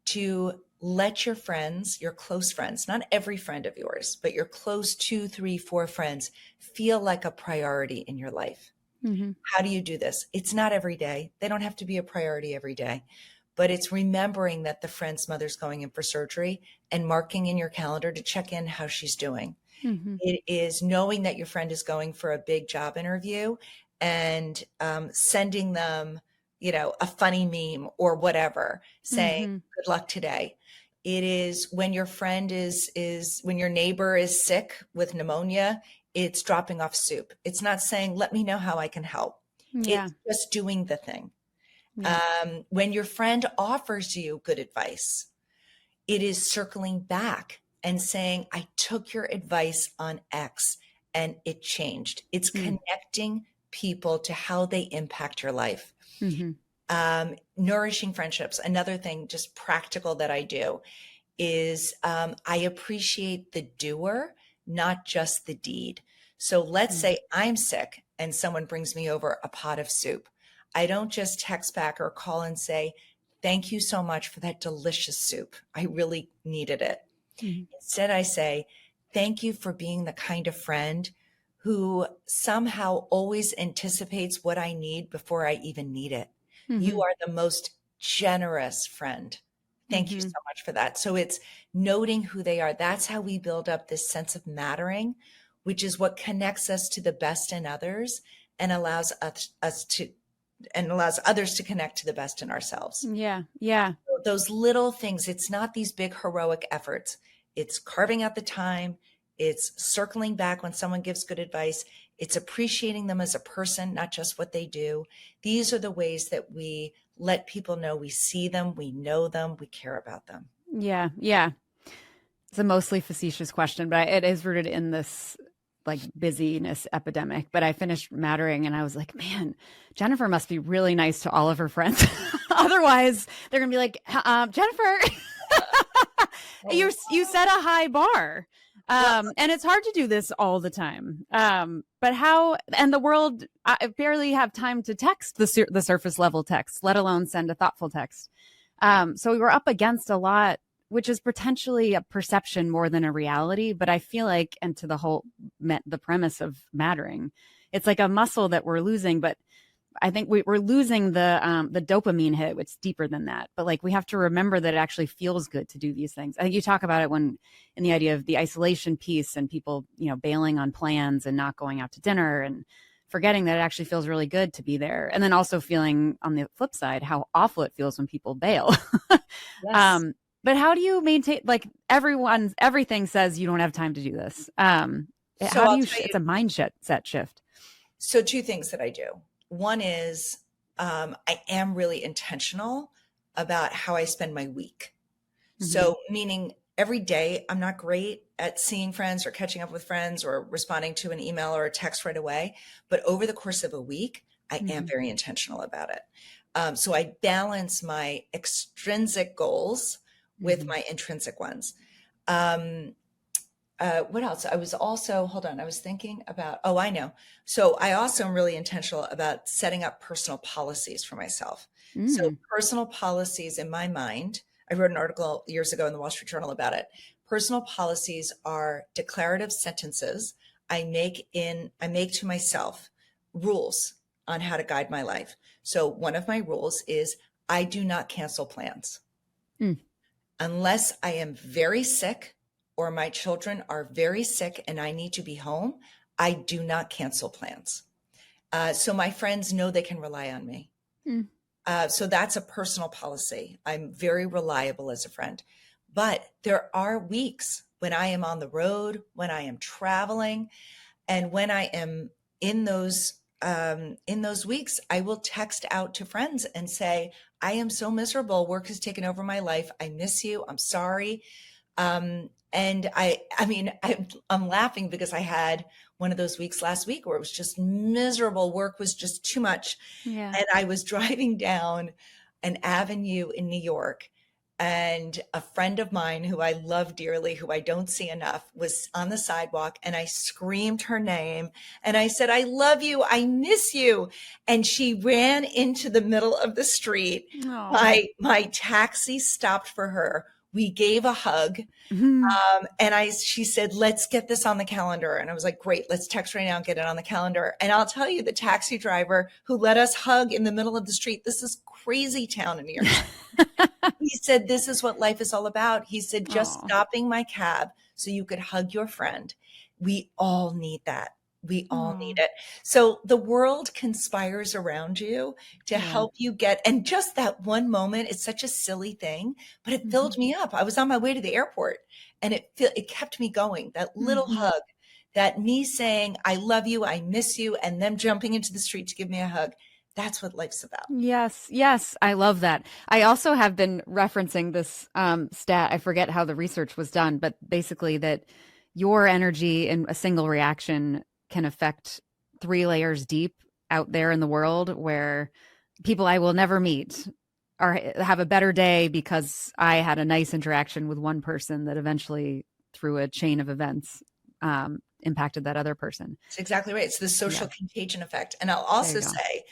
to let your friends, your close friends, not every friend of yours, but your close 2, 3, 4 friends, feel like a priority in your life. How do you do this? It's not every day. They don't have to be a priority every day, but it's remembering that the friend's mother's going in for surgery and marking in your calendar to check in how she's doing. It is knowing that your friend is going for a big job interview and sending them, a funny meme or whatever, saying good luck today. It is when your friend when your neighbor is sick with pneumonia, it's dropping off soup. It's not saying, let me know how I can help. It's just doing the thing. When your friend offers you good advice, it is circling back and saying, I took your advice on X and it changed. It's connecting people to how they impact your life. Nourishing friendships. Another thing, just practical, that I do is I appreciate the doer, not just the deed. So let's say I'm sick and someone brings me over a pot of soup. I don't just text back or call and say, thank you so much for that delicious soup. I really needed it. Instead, I say, thank you for being the kind of friend who somehow always anticipates what I need before I even need it. You are the most generous friend. Thank you so much for that. So it's noting who they are. That's how we build up this sense of mattering, which is what connects us to the best in others and allows others to connect to the best in ourselves. Yeah. So those little things, it's not these big heroic efforts. It's carving out the time. It's circling back when someone gives good advice. It's appreciating them as a person, not just what they do. These are the ways that we let people know we see them, we know them, we care about them. Yeah. It's a mostly facetious question, but it is rooted in this busyness epidemic. But I finished Mattering and I was like, man, Jennifer must be really nice to all of her friends. Otherwise, they're going to be like, Jennifer, you set a high bar. And it's hard to do this all the time. But how, and the world, I barely have time to text the surface level text, let alone send a thoughtful text. So we were up against a lot, which is potentially a perception more than a reality. But I feel like, and to the premise of Mattering, it's like a muscle that we're losing, but I think we're losing the dopamine hit, which is deeper than that. But we have to remember that it actually feels good to do these things. I think you talk about it in the idea of the isolation piece and people, bailing on plans and not going out to dinner and forgetting that it actually feels really good to be there. And then also feeling on the flip side, how awful it feels when people bail. But how do you maintain, everything says you don't have time to do this. So How do I'll you, tell it's you. a set shift. So two things that I do. One is I am really intentional about how I spend my week. Mm-hmm. So meaning every day I'm not great at seeing friends or catching up with friends or responding to an email or a text right away. But over the course of a week, I am Mm-hmm. very intentional about it. So I balance my extrinsic goals with Mm-hmm. my intrinsic ones. Um, what else? I was also, hold on, I was thinking about, oh, I know. So I also am really intentional about setting up personal policies for myself. So Mm. personal policies in my mind, I wrote an article years ago in the Wall Street Journal about it. Personal policies are declarative sentences I make to myself rules on how to guide my life. So one of my rules is I do not cancel plans Mm. unless I am very sick or my children are very sick and I need to be home. I do not cancel plans. So my friends know they can rely on me. Mm. So that's a personal policy. I'm very reliable as a friend. But there are weeks when I am on the road, when I am traveling, and when I am in those weeks, I will text out to friends and say, I am so miserable. Work has taken over my life. I miss you. I'm sorry. And I mean, I'm laughing because I had one of those weeks last week where it was just miserable. Work was just too much. Yeah. And I was driving down an avenue in New York, and a friend of mine who I love dearly, who I don't see enough, was on the sidewalk, and I screamed her name and I said, I love you. I miss you. And she ran into the middle of the street. Oh. My taxi stopped for her. We gave a hug. Mm-hmm. She said, let's get this on the calendar. And I was like, great, let's text right now and get it on the calendar. And I'll tell you, the taxi driver who let us hug in the middle of the street, this is crazy town in New York City. He said, this is what life is all about. He said, just Oh. stopping my cab so you could hug your friend. We all need that. We all need Oh. it. So the world conspires around you to Yeah. help you get, and just that one moment, it's such a silly thing, but it Mm-hmm. filled me up. I was on my way to the airport and it kept me going. That little Mm-hmm. hug, that me saying, I love you, I miss you, and them jumping into the street to give me a hug. That's what life's about. Yes, yes, I love that. I also have been referencing this stat. I forget how the research was done, but basically that your energy in a single reaction can affect 3 layers deep out there in the world, where people I will never meet are have a better day because I had a nice interaction with one person that eventually, through a chain of events, impacted that other person. It's exactly right. It's the social Yeah, contagion effect. And I'll there you also go. say,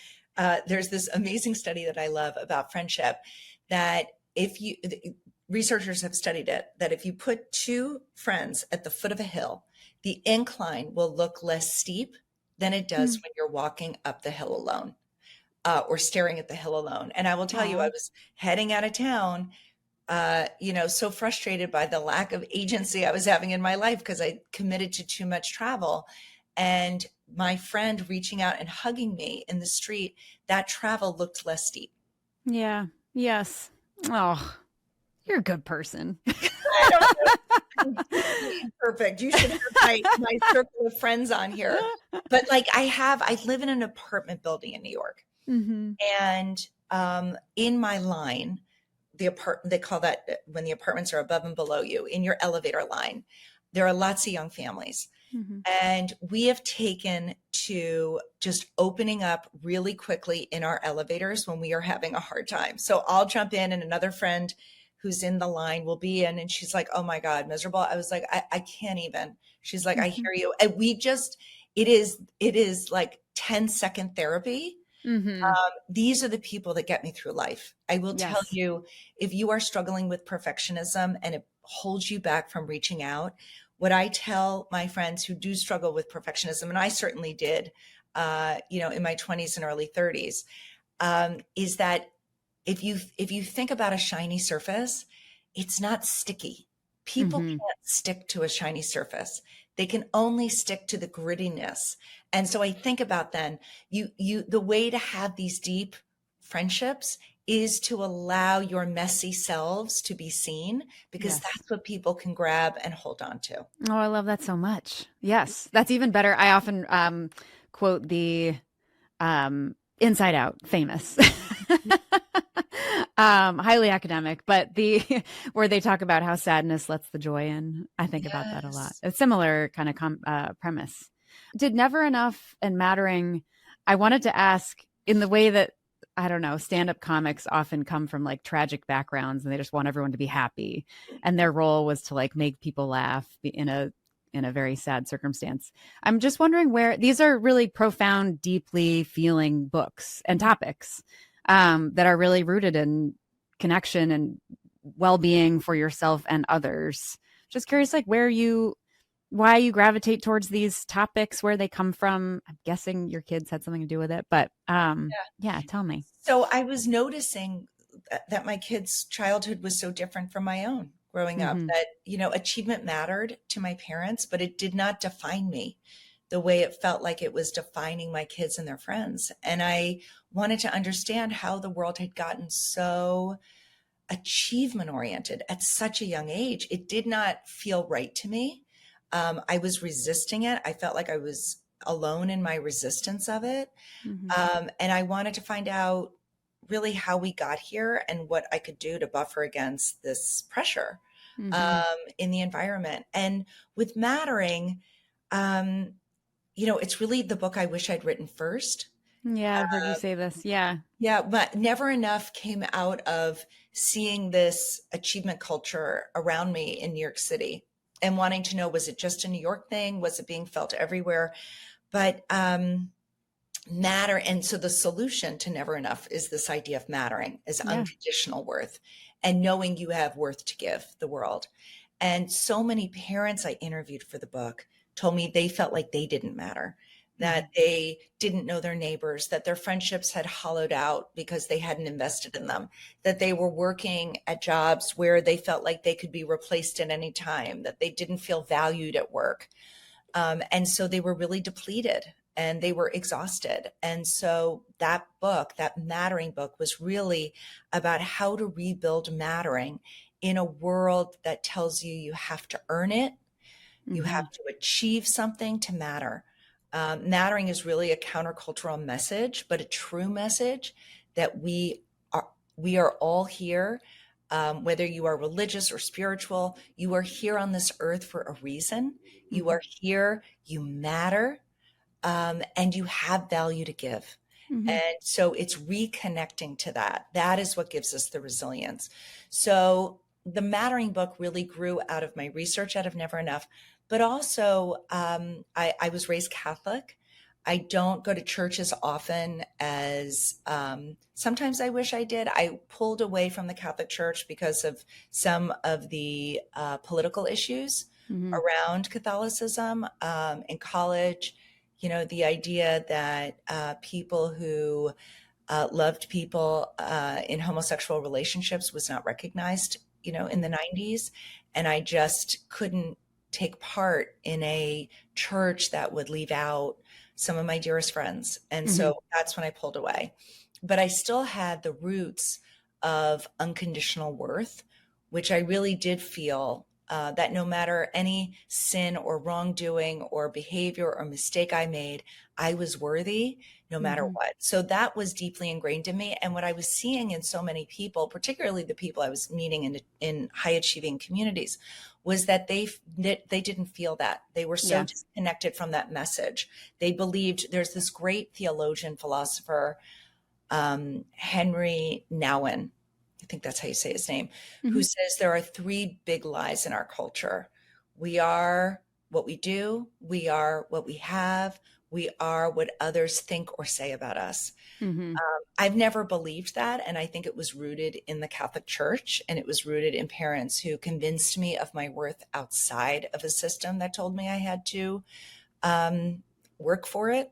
there's this amazing study that I love about friendship that researchers have studied it, that if you put two friends at the foot of a hill, the incline will look less steep than it does Mm. when you're walking up the hill alone, or staring at the hill alone. And I will tell you, I Aw. was heading out of town, so frustrated by the lack of agency I was having in my life because I committed to too much travel. And my friend reaching out and hugging me in the street, that travel looked less steep. Yeah. Yes. Oh, you're a good person. I don't know. I'm deeply imperfect. You should have my circle of friends on here. But like I live in an apartment building in New York. Hmm. And in my line, they call that when the apartments are above and below you, in your elevator line, there are lots of young families. Hmm. And we have taken to just opening up really quickly in our elevators when we are having a hard time. So I'll jump in and another friend who's in the line will be in and she's like, oh my God, miserable. I was like, I can't even. She's like, I Hmm. hear you. And it is like 10-second therapy. Hmm. These are the people that get me through life. I will tell Yes. you, if you are struggling with perfectionism and it holds you back from reaching out, what I tell my friends who do struggle with perfectionism, and I certainly did, in my 20s and early 30s, is that if you think about a shiny surface, it's not sticky. People Hmm. can't stick to a shiny surface. They can only stick to the grittiness. And so I think about then the way to have these deep friendships is to allow your messy selves to be seen, because Yes. that's what people can grab and hold on to. Oh, I love that so much. Yes, that's even better. I often quote the Inside Out, famous, highly academic, but the where they talk about how sadness lets the joy in. I think about that a lot. Yes. A similar kind of premise. Did Never Enough and Mattering? I wanted to ask in the way that I don't know, stand-up comics often come from like tragic backgrounds and they just want everyone to be happy, and their role was to like make people laugh in a very sad circumstance. I'm just wondering where these are really profound, deeply feeling books and topics that are really rooted in connection and well-being for yourself and others. Just curious, like why you gravitate towards these topics, where they come from. I'm guessing your kids had something to do with it, but yeah, tell me. So I was noticing that my kids' childhood was so different from my own growing up, Mm-hmm. that, achievement mattered to my parents, but it did not define me the way it felt like it was defining my kids and their friends. And I wanted to understand how the world had gotten so achievement oriented at such a young age. It did not feel right to me. I was resisting it. I felt like I was alone in my resistance of it. Mm-hmm. And I wanted to find out really how we got here and what I could do to buffer against this pressure Mm-hmm. in the environment. And with Mattering, um, it's really the book I wish I'd written first. Yeah, I've heard you say this. Yeah. Yeah, but Never Enough came out of seeing this achievement culture around me in New York City and wanting to know, was it just a New York thing? Was it being felt everywhere? But matter. And so the solution to Never Enough is this idea of mattering, is Yeah. unconditional worth and knowing you have worth to give the world. And so many parents I interviewed for the book told me they felt like they didn't matter, Mm-hmm. that they didn't know their neighbors, that their friendships had hollowed out because they hadn't invested in them, that they were working at jobs where they felt like they could be replaced at any time, that they didn't feel valued at work. And so they were really depleted and they were exhausted. And so that book, that Mattering book, was really about how to rebuild mattering in a world that tells you you have to earn it, you Mm-hmm. have to achieve something to matter. Mattering is really a countercultural message, but a true message that we are all here. Whether you are religious or spiritual, you are here on this earth for a reason. You Mm-hmm. are here, you matter, and you have value to give. Mm-hmm. And so it's reconnecting to that. That is what gives us the resilience. So the Mattering book really grew out of my research, out of Never Enough, but also I was raised Catholic. I don't go to church as often as sometimes I wish I did. I pulled away from the Catholic Church because of some of the political issues Mm-hmm. around Catholicism in college. The idea that people who loved people in homosexual relationships was not recognized, in the 90s. And I just couldn't take part in a church that would leave out some of my dearest friends. And Mm-hmm. so that's when I pulled away. But I still had the roots of unconditional worth, which I really did feel that no matter any sin or wrongdoing or behavior or mistake I made, I was worthy no matter Mm-hmm. what. So that was deeply ingrained in me. And what I was seeing in so many people, particularly the people I was meeting in high achieving communities, was that they didn't feel that. They were so Yeah. disconnected from that message. They believed, there's this great theologian, philosopher, Henry Nouwen, I think that's how you say his name, Mm-hmm. who says there are three big lies in our culture. We are what we do, we are what we have, we are what others think or say about us. Mm-hmm. I've never believed that. And I think it was rooted in the Catholic Church, and it was rooted in parents who convinced me of my worth outside of a system that told me I had to work for it.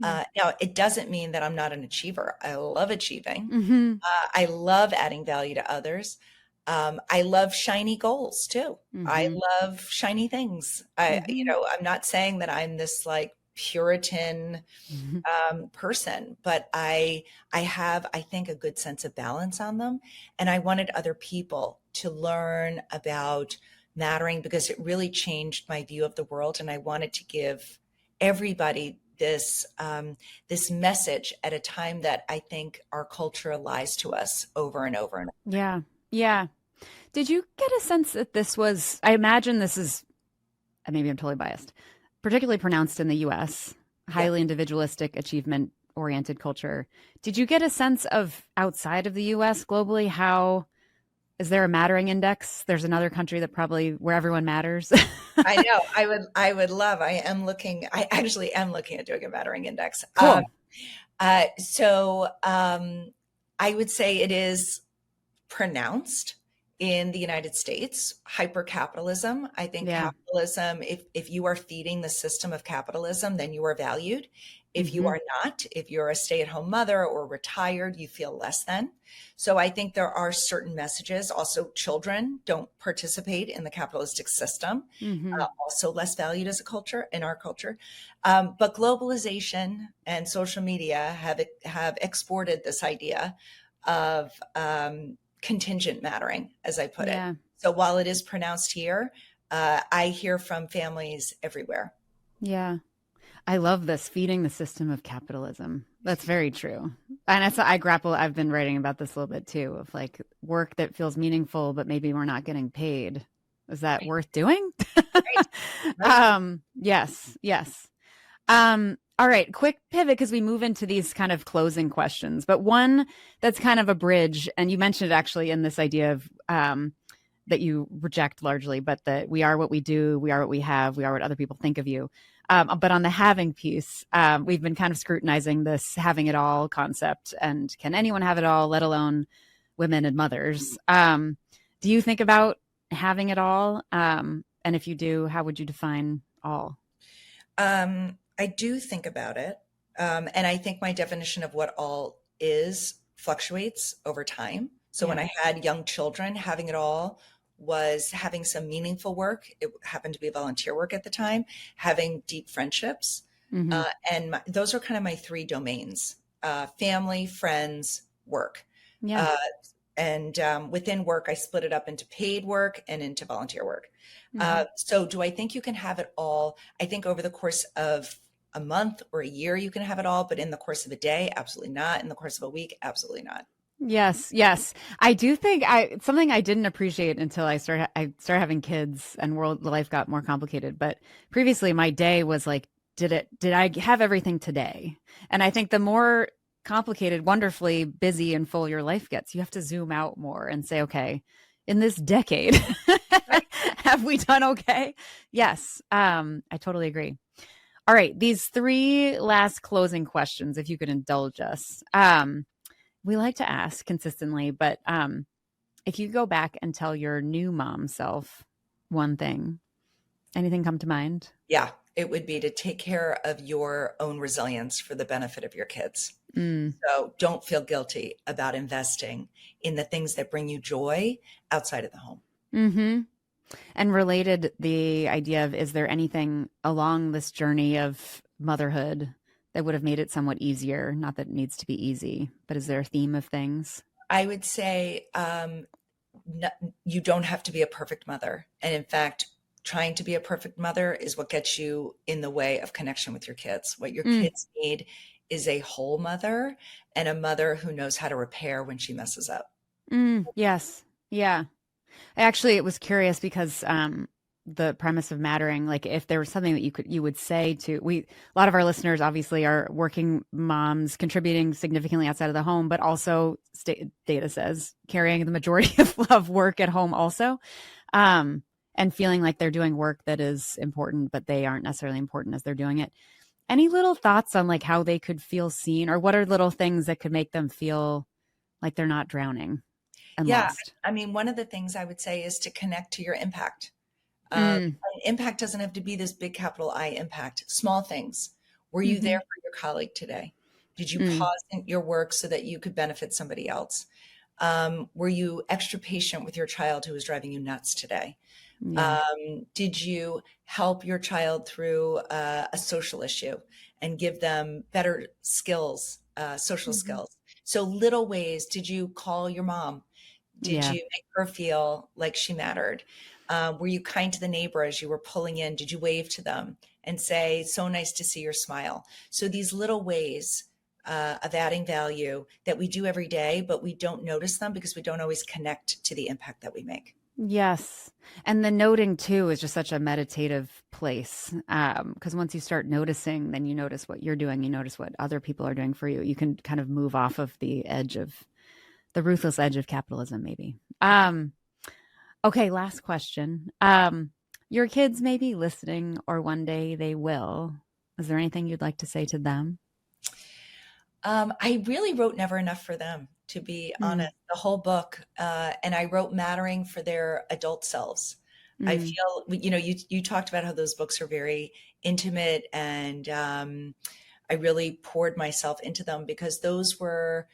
Yeah. Now, it doesn't mean that I'm not an achiever. I love achieving. Mm-hmm. I love adding value to others. I love shiny goals too. I Mm-hmm. love shiny things. Mm-hmm. I'm not saying that I'm this like Puritan Mhm. person, but I have, I think, a good sense of balance on them, and I wanted other people to learn about mattering because it really changed my view of the world, and I wanted to give everybody this message at a time that I think our culture lies to us over and over and Yeah. Yeah. Did you get a sense that this was, I imagine this is, maybe I'm totally biased, particularly pronounced in the US, yeah. highly individualistic, achievement oriented culture. Did you get a sense of outside of the US globally? How is there a mattering index? There's another country that probably where everyone matters. I know. I would love. I am looking. I actually am looking at doing a mattering index. Cool. I would say it is pronounced in the United States. Hypercapitalism. I think Yeah. capitalism. If you are feeding the system of capitalism, then you are valued. If you Hmm. are not, if you're a stay-at-home mother or retired, you feel less than. So I think there are certain messages. Also, children don't participate in the capitalistic system, Hmm. also less valued as a culture in our culture. But globalization and social media have exported this idea of contingent mattering, as I put it. Yeah. So while it is pronounced here, I hear from families everywhere. Yeah. I love this feeding the system of capitalism. That's very true. And it's, I grapple, I've been writing about this a little bit too, of like work that feels meaningful, but maybe we're not getting paid. Is that worth doing? Right, right. Yes, yes. All right, quick pivot because we move into these kind of closing questions, but one that's kind of a bridge, and you mentioned it actually in this idea of that you reject largely, but that we are what we do, we are what we have, we are what other people think of you. But on the having piece, we've been kind of scrutinizing this having it all concept, and can anyone have it all, let alone women and mothers? Do you think about having it all? And if you do, how would you define all? I do think about it. And I think my definition of what all is fluctuates over time. So when Yeah. I had young children, having it all was having some meaningful work. It happened to be volunteer work at the time, having deep friendships. Hmm. Those are kind of my three domains: family, friends, work. Yeah. Uh, and within work, I split it up into paid work and into volunteer work. Hmm. So, do I think you can have it all? I think over the course of a month or a year, you can have it all, but in the course of a day, absolutely not. In the course of a week, absolutely not. Yes, yes. I do think I something I didn't appreciate until I started having kids and world life got more complicated. But previously my day was like, did I have everything today? And I think the more complicated, wonderfully busy and full your life gets, you have to zoom out more and say, okay, in this decade, Right. have we done okay? Yes. I totally agree. All right, these three last closing questions, if you could indulge us. We like to ask consistently, but if you go back and tell your new mom self one thing, anything come to mind? Yeah, it would be to take care of your own resilience for the benefit of your kids. Mm. So, don't feel guilty about investing in the things that bring you joy outside of the home. Hmm. And related, the idea of is there anything along this journey of motherhood that would have made it somewhat easier? Not that it needs to be easy, but is there a theme of things? I would say no, you don't have to be a perfect mother. And in fact, trying to be a perfect mother is what gets you in the way of connection with your kids. What your Mm. kids need is a whole mother and a mother who knows how to repair when she messes up. Mm. Yes. Yeah. Actually, it was curious because the premise of mattering, like if there was something that you would say to a lot of our listeners obviously are working moms contributing significantly outside of the home, but also data says carrying the majority of work at home also, um, and feeling like they're doing work that is important, but they aren't necessarily important as they're doing it. Any little thoughts on like how they could feel seen, or what are little things that could make them feel like they're not drowning and Yeah. lost? I mean, one of the things I would say is to connect to your impact. Mm. Impact doesn't have to be this big capital I impact. Small things. Were you there Hmm. for your colleague today? Did you Mm. pause in your work so that you could benefit somebody else? Were you extra patient with your child who was driving you nuts today? Yeah. Did you help your child through a social issue and give them better skills, social Hmm. skills? So little ways. Did you call your mom? Did Yeah. you make her feel like she mattered? Were you kind to the neighbor as you were pulling in? Did you wave to them and say, "So nice to see your smile"? So these little ways of adding value that we do every day, but we don't notice them because we don't always connect to the impact that we make. Yes. And the noting too is just such a meditative place. Because once you start noticing, then you notice what you're doing, you notice what other people are doing for you. You can kind of move off of the edge of the ruthless edge of capitalism, maybe. Okay, last question. Your kids may be listening, or one day they will. Is there anything you'd like to say to them? I really wrote Never Enough for them, to be Mm, honest, the whole book. And I wrote Mattering for their adult selves. I mm, feel, you talked about how those books are very intimate, and I really poured myself into them because those were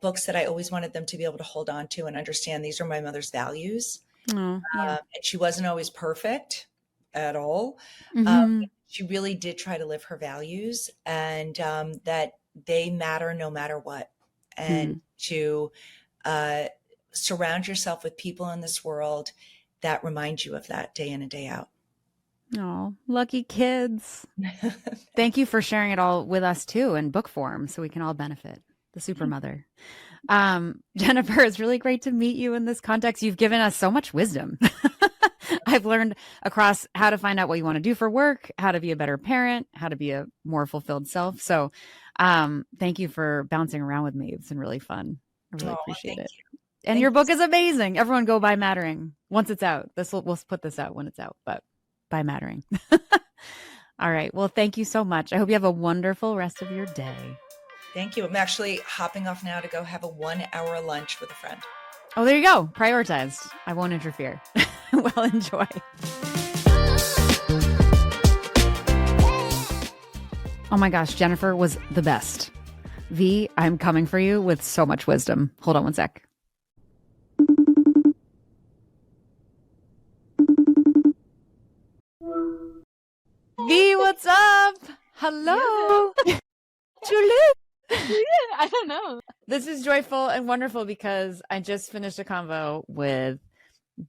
books that I always wanted them to be able to hold on to and understand these are my mother's values. oh, yeah. And she wasn't always perfect at all. Hmm. She really did try to live her values, and that they matter no matter what. And Mm. to uh, surround yourself with people in this world that remind you of that day in and day out. Oh, lucky kids. Thank you for sharing it all with us too in book form so we can all benefit. The super mother. Jennifer, it's really great to meet you in this context. You've given us so much wisdom. I've learned across how to find out what you want to do for work, how to be a better parent, how to be a more fulfilled self. So, thank you for bouncing around with me. It's been really fun. I really Oh, appreciate thank it. you. And Thank your you. book is amazing. Everyone go buy Mattering once it's out. We'll put this out when it's out, but buy Mattering. All right. Well, thank you so much. I hope you have a wonderful rest of your day. Thank you. I'm actually hopping off now to go have a 1 hour lunch with a friend. Oh, there you go. Prioritized. I won't interfere. Well, enjoy. Oh my gosh, Jennifer was the best. V, I'm coming for you with so much wisdom. Hold on one sec. V, what's up? Hello. Julie. I don't know. This is joyful and wonderful because I just finished a convo with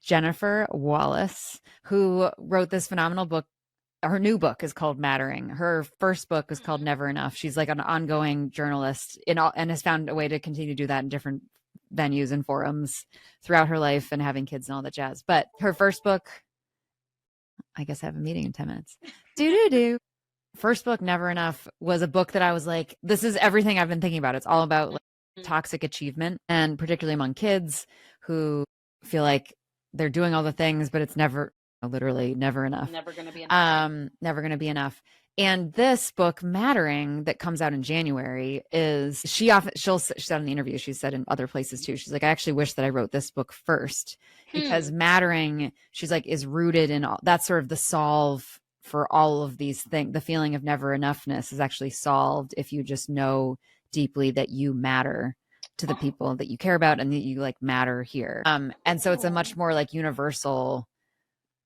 Jennifer Wallace, who wrote this phenomenal book. Her new book is called Mattering. Her first book is called Never Enough. She's like an ongoing journalist and has found a way to continue to do that in different venues and forums throughout her life and having kids and all that jazz. But her first book, I guess I have a meeting in 10 minutes. Do. First book, Never Enough, was a book that I was like, this is everything I've been thinking about. It's all about like toxic achievement, and particularly among kids who feel like they're doing all the things, but it's never, literally never enough. Never going to be enough. Never going to be enough. And this book, Mattering, that comes out in January, is she said in the interview, she said in other places too, she's like, I actually wish that I wrote this book first because Mattering, she's like, is rooted in all that's sort of the solve for all of these things. The feeling of never enoughness is actually solved if you just know deeply that you matter to the people that you care about and that you like matter here. And so it's a much more like universal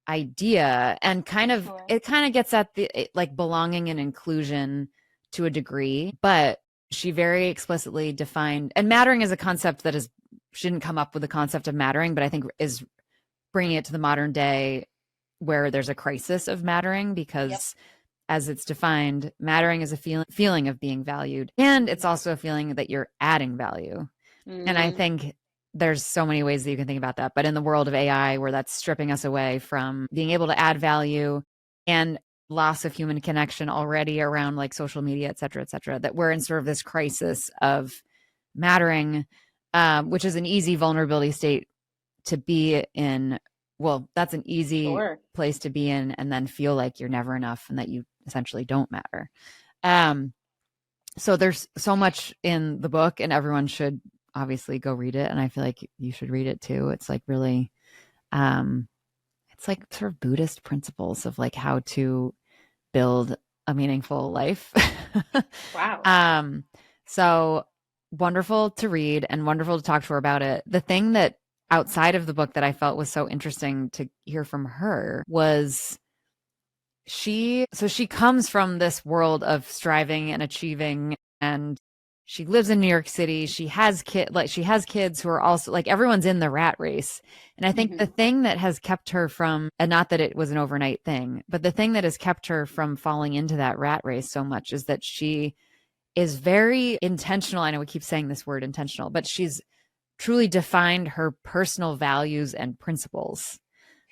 idea, and it kind of gets at the like belonging and inclusion to a degree, but she very explicitly defined, and mattering is a concept that is she didn't come up with the concept of mattering, but I think is bringing it to the modern day where there's a crisis of mattering because as it's defined, mattering is a feeling of being valued, and it's also a feeling that you're adding value. And I think there's so many ways that you can think about that. But in the world of AI, where that's stripping us away from being able to add value and loss of human connection already around like social media, et cetera, that we're in sort of this crisis of mattering, which is an easy vulnerability state to be in. Well, that's an easy place to be in and then feel like you're never enough and that you essentially don't matter. So there's so much in the book, and everyone should obviously go read it, and I feel like you should read it too. It's like really it's like sort of Buddhist principles of like how to build a meaningful life. Wow. So wonderful to read and wonderful to talk to her about it. The thing that outside of the book that I felt was so interesting to hear from her was she comes from this world of striving and achieving, and she lives in New York City. She has kids who are also like, everyone's in the rat race. And I think the thing that has kept her from, and not that it was an overnight thing, but the thing that has kept her from falling into that rat race so much is that she is very intentional. I know we keep saying this word intentional, but she's truly defined her personal values and principles.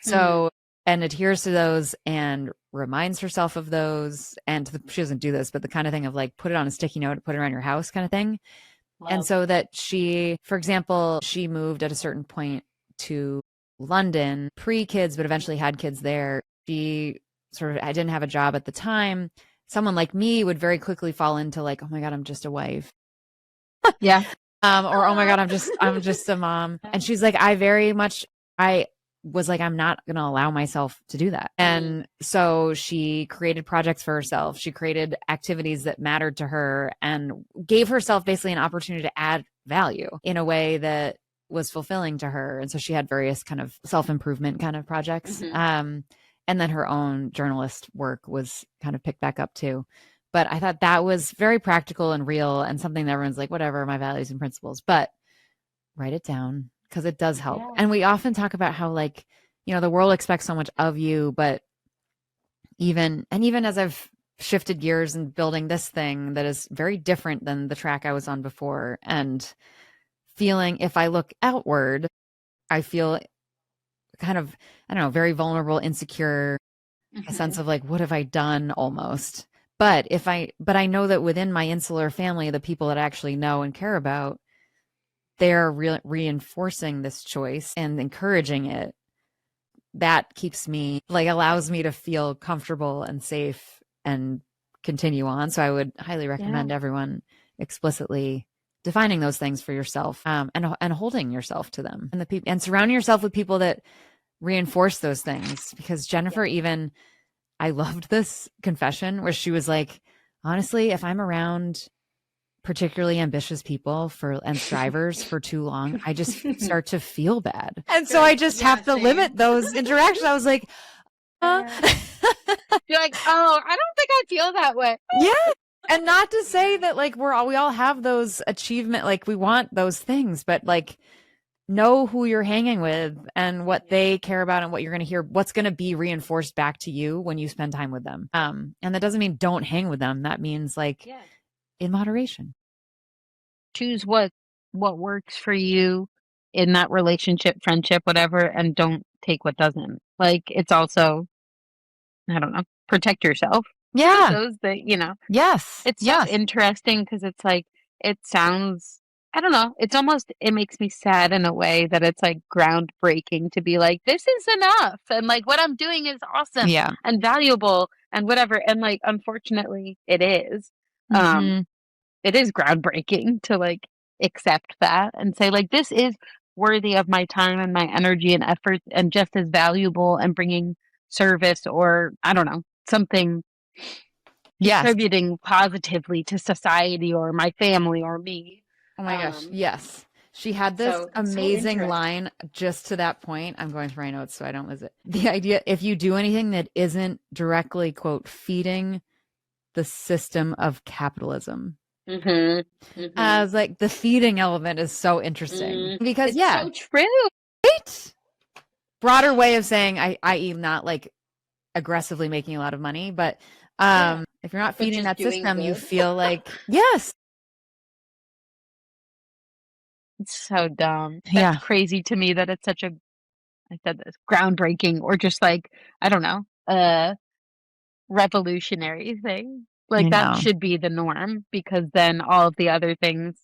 So, and adheres to those and reminds herself of those. And she doesn't do this, but the kind of thing of like, put it on a sticky note, put it around your house kind of thing. Love. And so that she, for example, she moved at a certain point to London, pre-kids, but eventually had kids there. I didn't have a job at the time. Someone like me would very quickly fall into like, oh my God, I'm just a wife. Yeah. Or, oh my God, I'm just a mom. And she's like, I was like, I'm not going to allow myself to do that. And so she created projects for herself. She created activities that mattered to her and gave herself basically an opportunity to add value in a way that was fulfilling to her. And so she had various kind of self-improvement kind of projects. And then her own journalist work was kind of picked back up too. But I thought that was very practical and real and something that everyone's like, whatever, my values and principles, but write it down because it does help. Yeah. And we often talk about how, like, you know, the world expects so much of you, but even as I've shifted gears and building this thing that is very different than the track I was on before, and feeling, if I look outward, I feel kind of, I don't know, very vulnerable, insecure, a sense of like, what have I done almost? But I know that within my insular family, the people that I actually know and care about, they're reinforcing this choice and encouraging it. That keeps me, like, allows me to feel comfortable and safe and continue on. So I would highly recommend everyone explicitly defining those things for yourself, and holding yourself to them, and surrounding yourself with people that reinforce those things. Because Jennifer, even, I loved this confession where she was like, honestly, if I'm around particularly ambitious people and strivers for too long, I just start to feel bad. And so I just have to limit those interactions. I was like, You're like, oh, I don't think I feel that way. Yeah. And not to say that like we all have those achievement, like we want those things, but like, know who you're hanging with and what they care about and what you're going to hear, what's going to be reinforced back to you when you spend time with them. And that doesn't mean don't hang with them. That means like in moderation. Choose what works for you in that relationship, friendship, whatever, and don't take what doesn't. Like, it's also, I don't know, protect yourself. Yeah. Those that, you know. Yes. It's so interesting because it's like, it sounds, I don't know, it's almost, it makes me sad in a way that it's like groundbreaking to be like, this is enough. And like, what I'm doing is awesome and valuable and whatever. And like, unfortunately, it is. It is groundbreaking to like accept that and say like, this is worthy of my time and my energy and effort and just as valuable and bringing service or, I don't know, something contributing positively to society or my family or me. Oh my gosh. Yes. She had this amazing line just to that point. I'm going through my notes so I don't lose it. The idea, if you do anything that isn't directly, quote, feeding the system of capitalism. I was like, the feeding element is so interesting because it's so true. Right? Broader way of saying, i.e. not like aggressively making a lot of money, but if you're not feeding that system, you feel like, yes. It's so dumb. That's crazy to me that it's such a, I said this, groundbreaking or just like, I don't know, revolutionary thing. Like that should be the norm because then all of the other things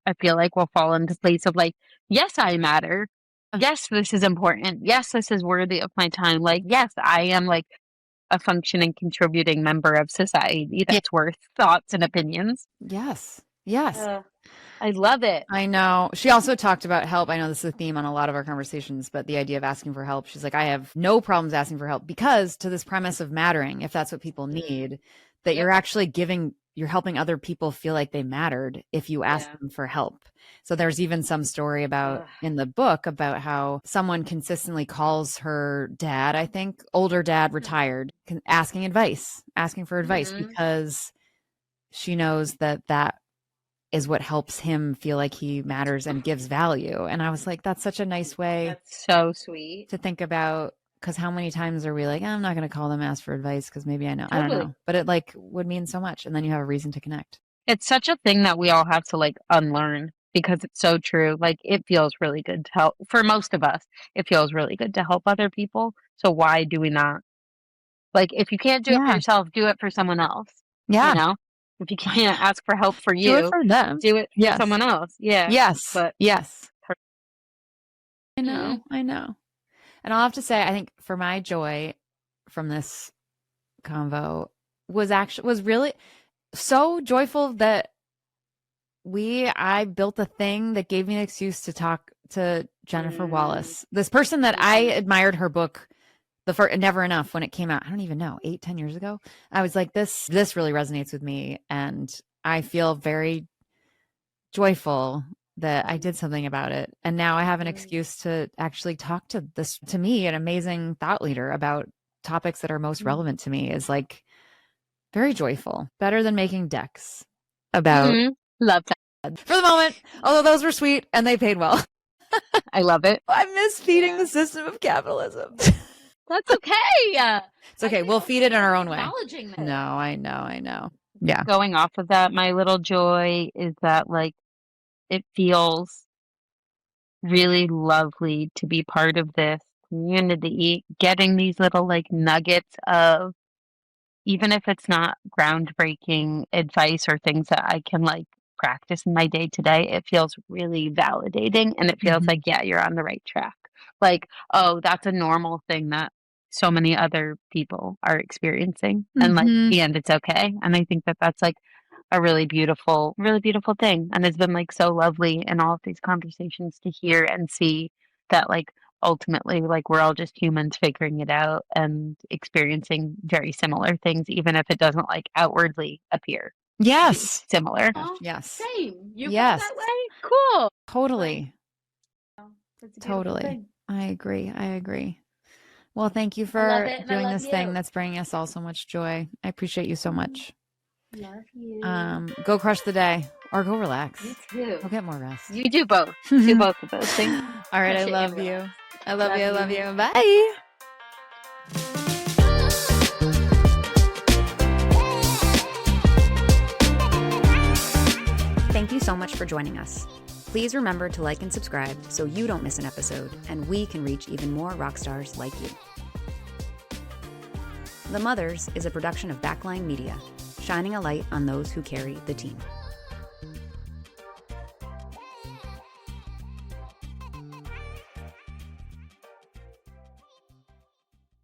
I feel like will fall into place of like, yes, I matter. Yes, this is important. Yes, this is worthy of my time. Like, yes, I am like a functioning, contributing member of society that's worth thoughts and opinions. Yes. Yes. I love it. I know. She also talked about help. I know this is a theme on a lot of our conversations, but the idea of asking for help, she's like, I have no problems asking for help because to this premise of mattering, if that's what people need, that you're actually giving you're helping other people feel like they mattered if you ask them for help. So there's even some story about in the book about how someone consistently calls her dad, I think, older dad, retired, asking for advice because she knows that that is what helps him feel like he matters and gives value. And I was like, that's such a nice way. That's so sweet to think about, because how many times are we like, I'm not going to call them, ask for advice because maybe I know. Totally. I don't know. But it like would mean so much. And then you have a reason to connect. It's such a thing that we all have to like unlearn because it's so true. Like it feels really good to help. For most of us, it feels really good to help other people. So why do we not? Like if you can't do it for yourself, do it for someone else. Yeah. You know? If you can't ask for help for you, do it for them. Do it for someone else. Yeah. Yes. But yes. I know. I know. And I'll have to say, I think for my joy from this convo was really so joyful that I built a thing that gave me an excuse to talk to Jennifer Wallace, this person that I admired her book, the first Never Enough, when it came out. I don't even know, 8-10 years ago. I was like, this really resonates with me. And I feel very joyful that I did something about it. And now I have an excuse to actually talk to me, an amazing thought leader, about topics that are most relevant to me, is like very joyful. Better than making decks about love that. For the moment, although those were sweet and they paid well. I love it. I miss feeding the system of capitalism. That's okay. It's okay. We'll feed it in our own way. No, I know. Yeah. Going off of that, my little joy is that like it feels really lovely to be part of this community, getting these little like nuggets of, even if it's not groundbreaking advice or things that I can like practice in my day to day, it feels really validating and it feels like, yeah, you're on the right track. Like, oh, that's a normal thing that so many other people are experiencing and like, and it's okay. And I think that that's like a really beautiful thing. And it's been like so lovely in all of these conversations to hear and see that like ultimately like we're all just humans figuring it out and experiencing very similar things, even if it doesn't like outwardly appear similar. Yes. Same. You feel that way? Cool. Totally. Totally. Thing. I agree. Well, thank you for doing this thing that's bringing us all so much joy. I appreciate you so much. Love you. Go crush the day or go relax. You too. Go get more rest. You do both. Do both of those things. All right. I love you. I love you. Bye. Thank you so much for joining us. Please remember to like and subscribe so you don't miss an episode and we can reach even more rock stars like you. The Mothers is a production of Backline Media, shining a light on those who carry the team.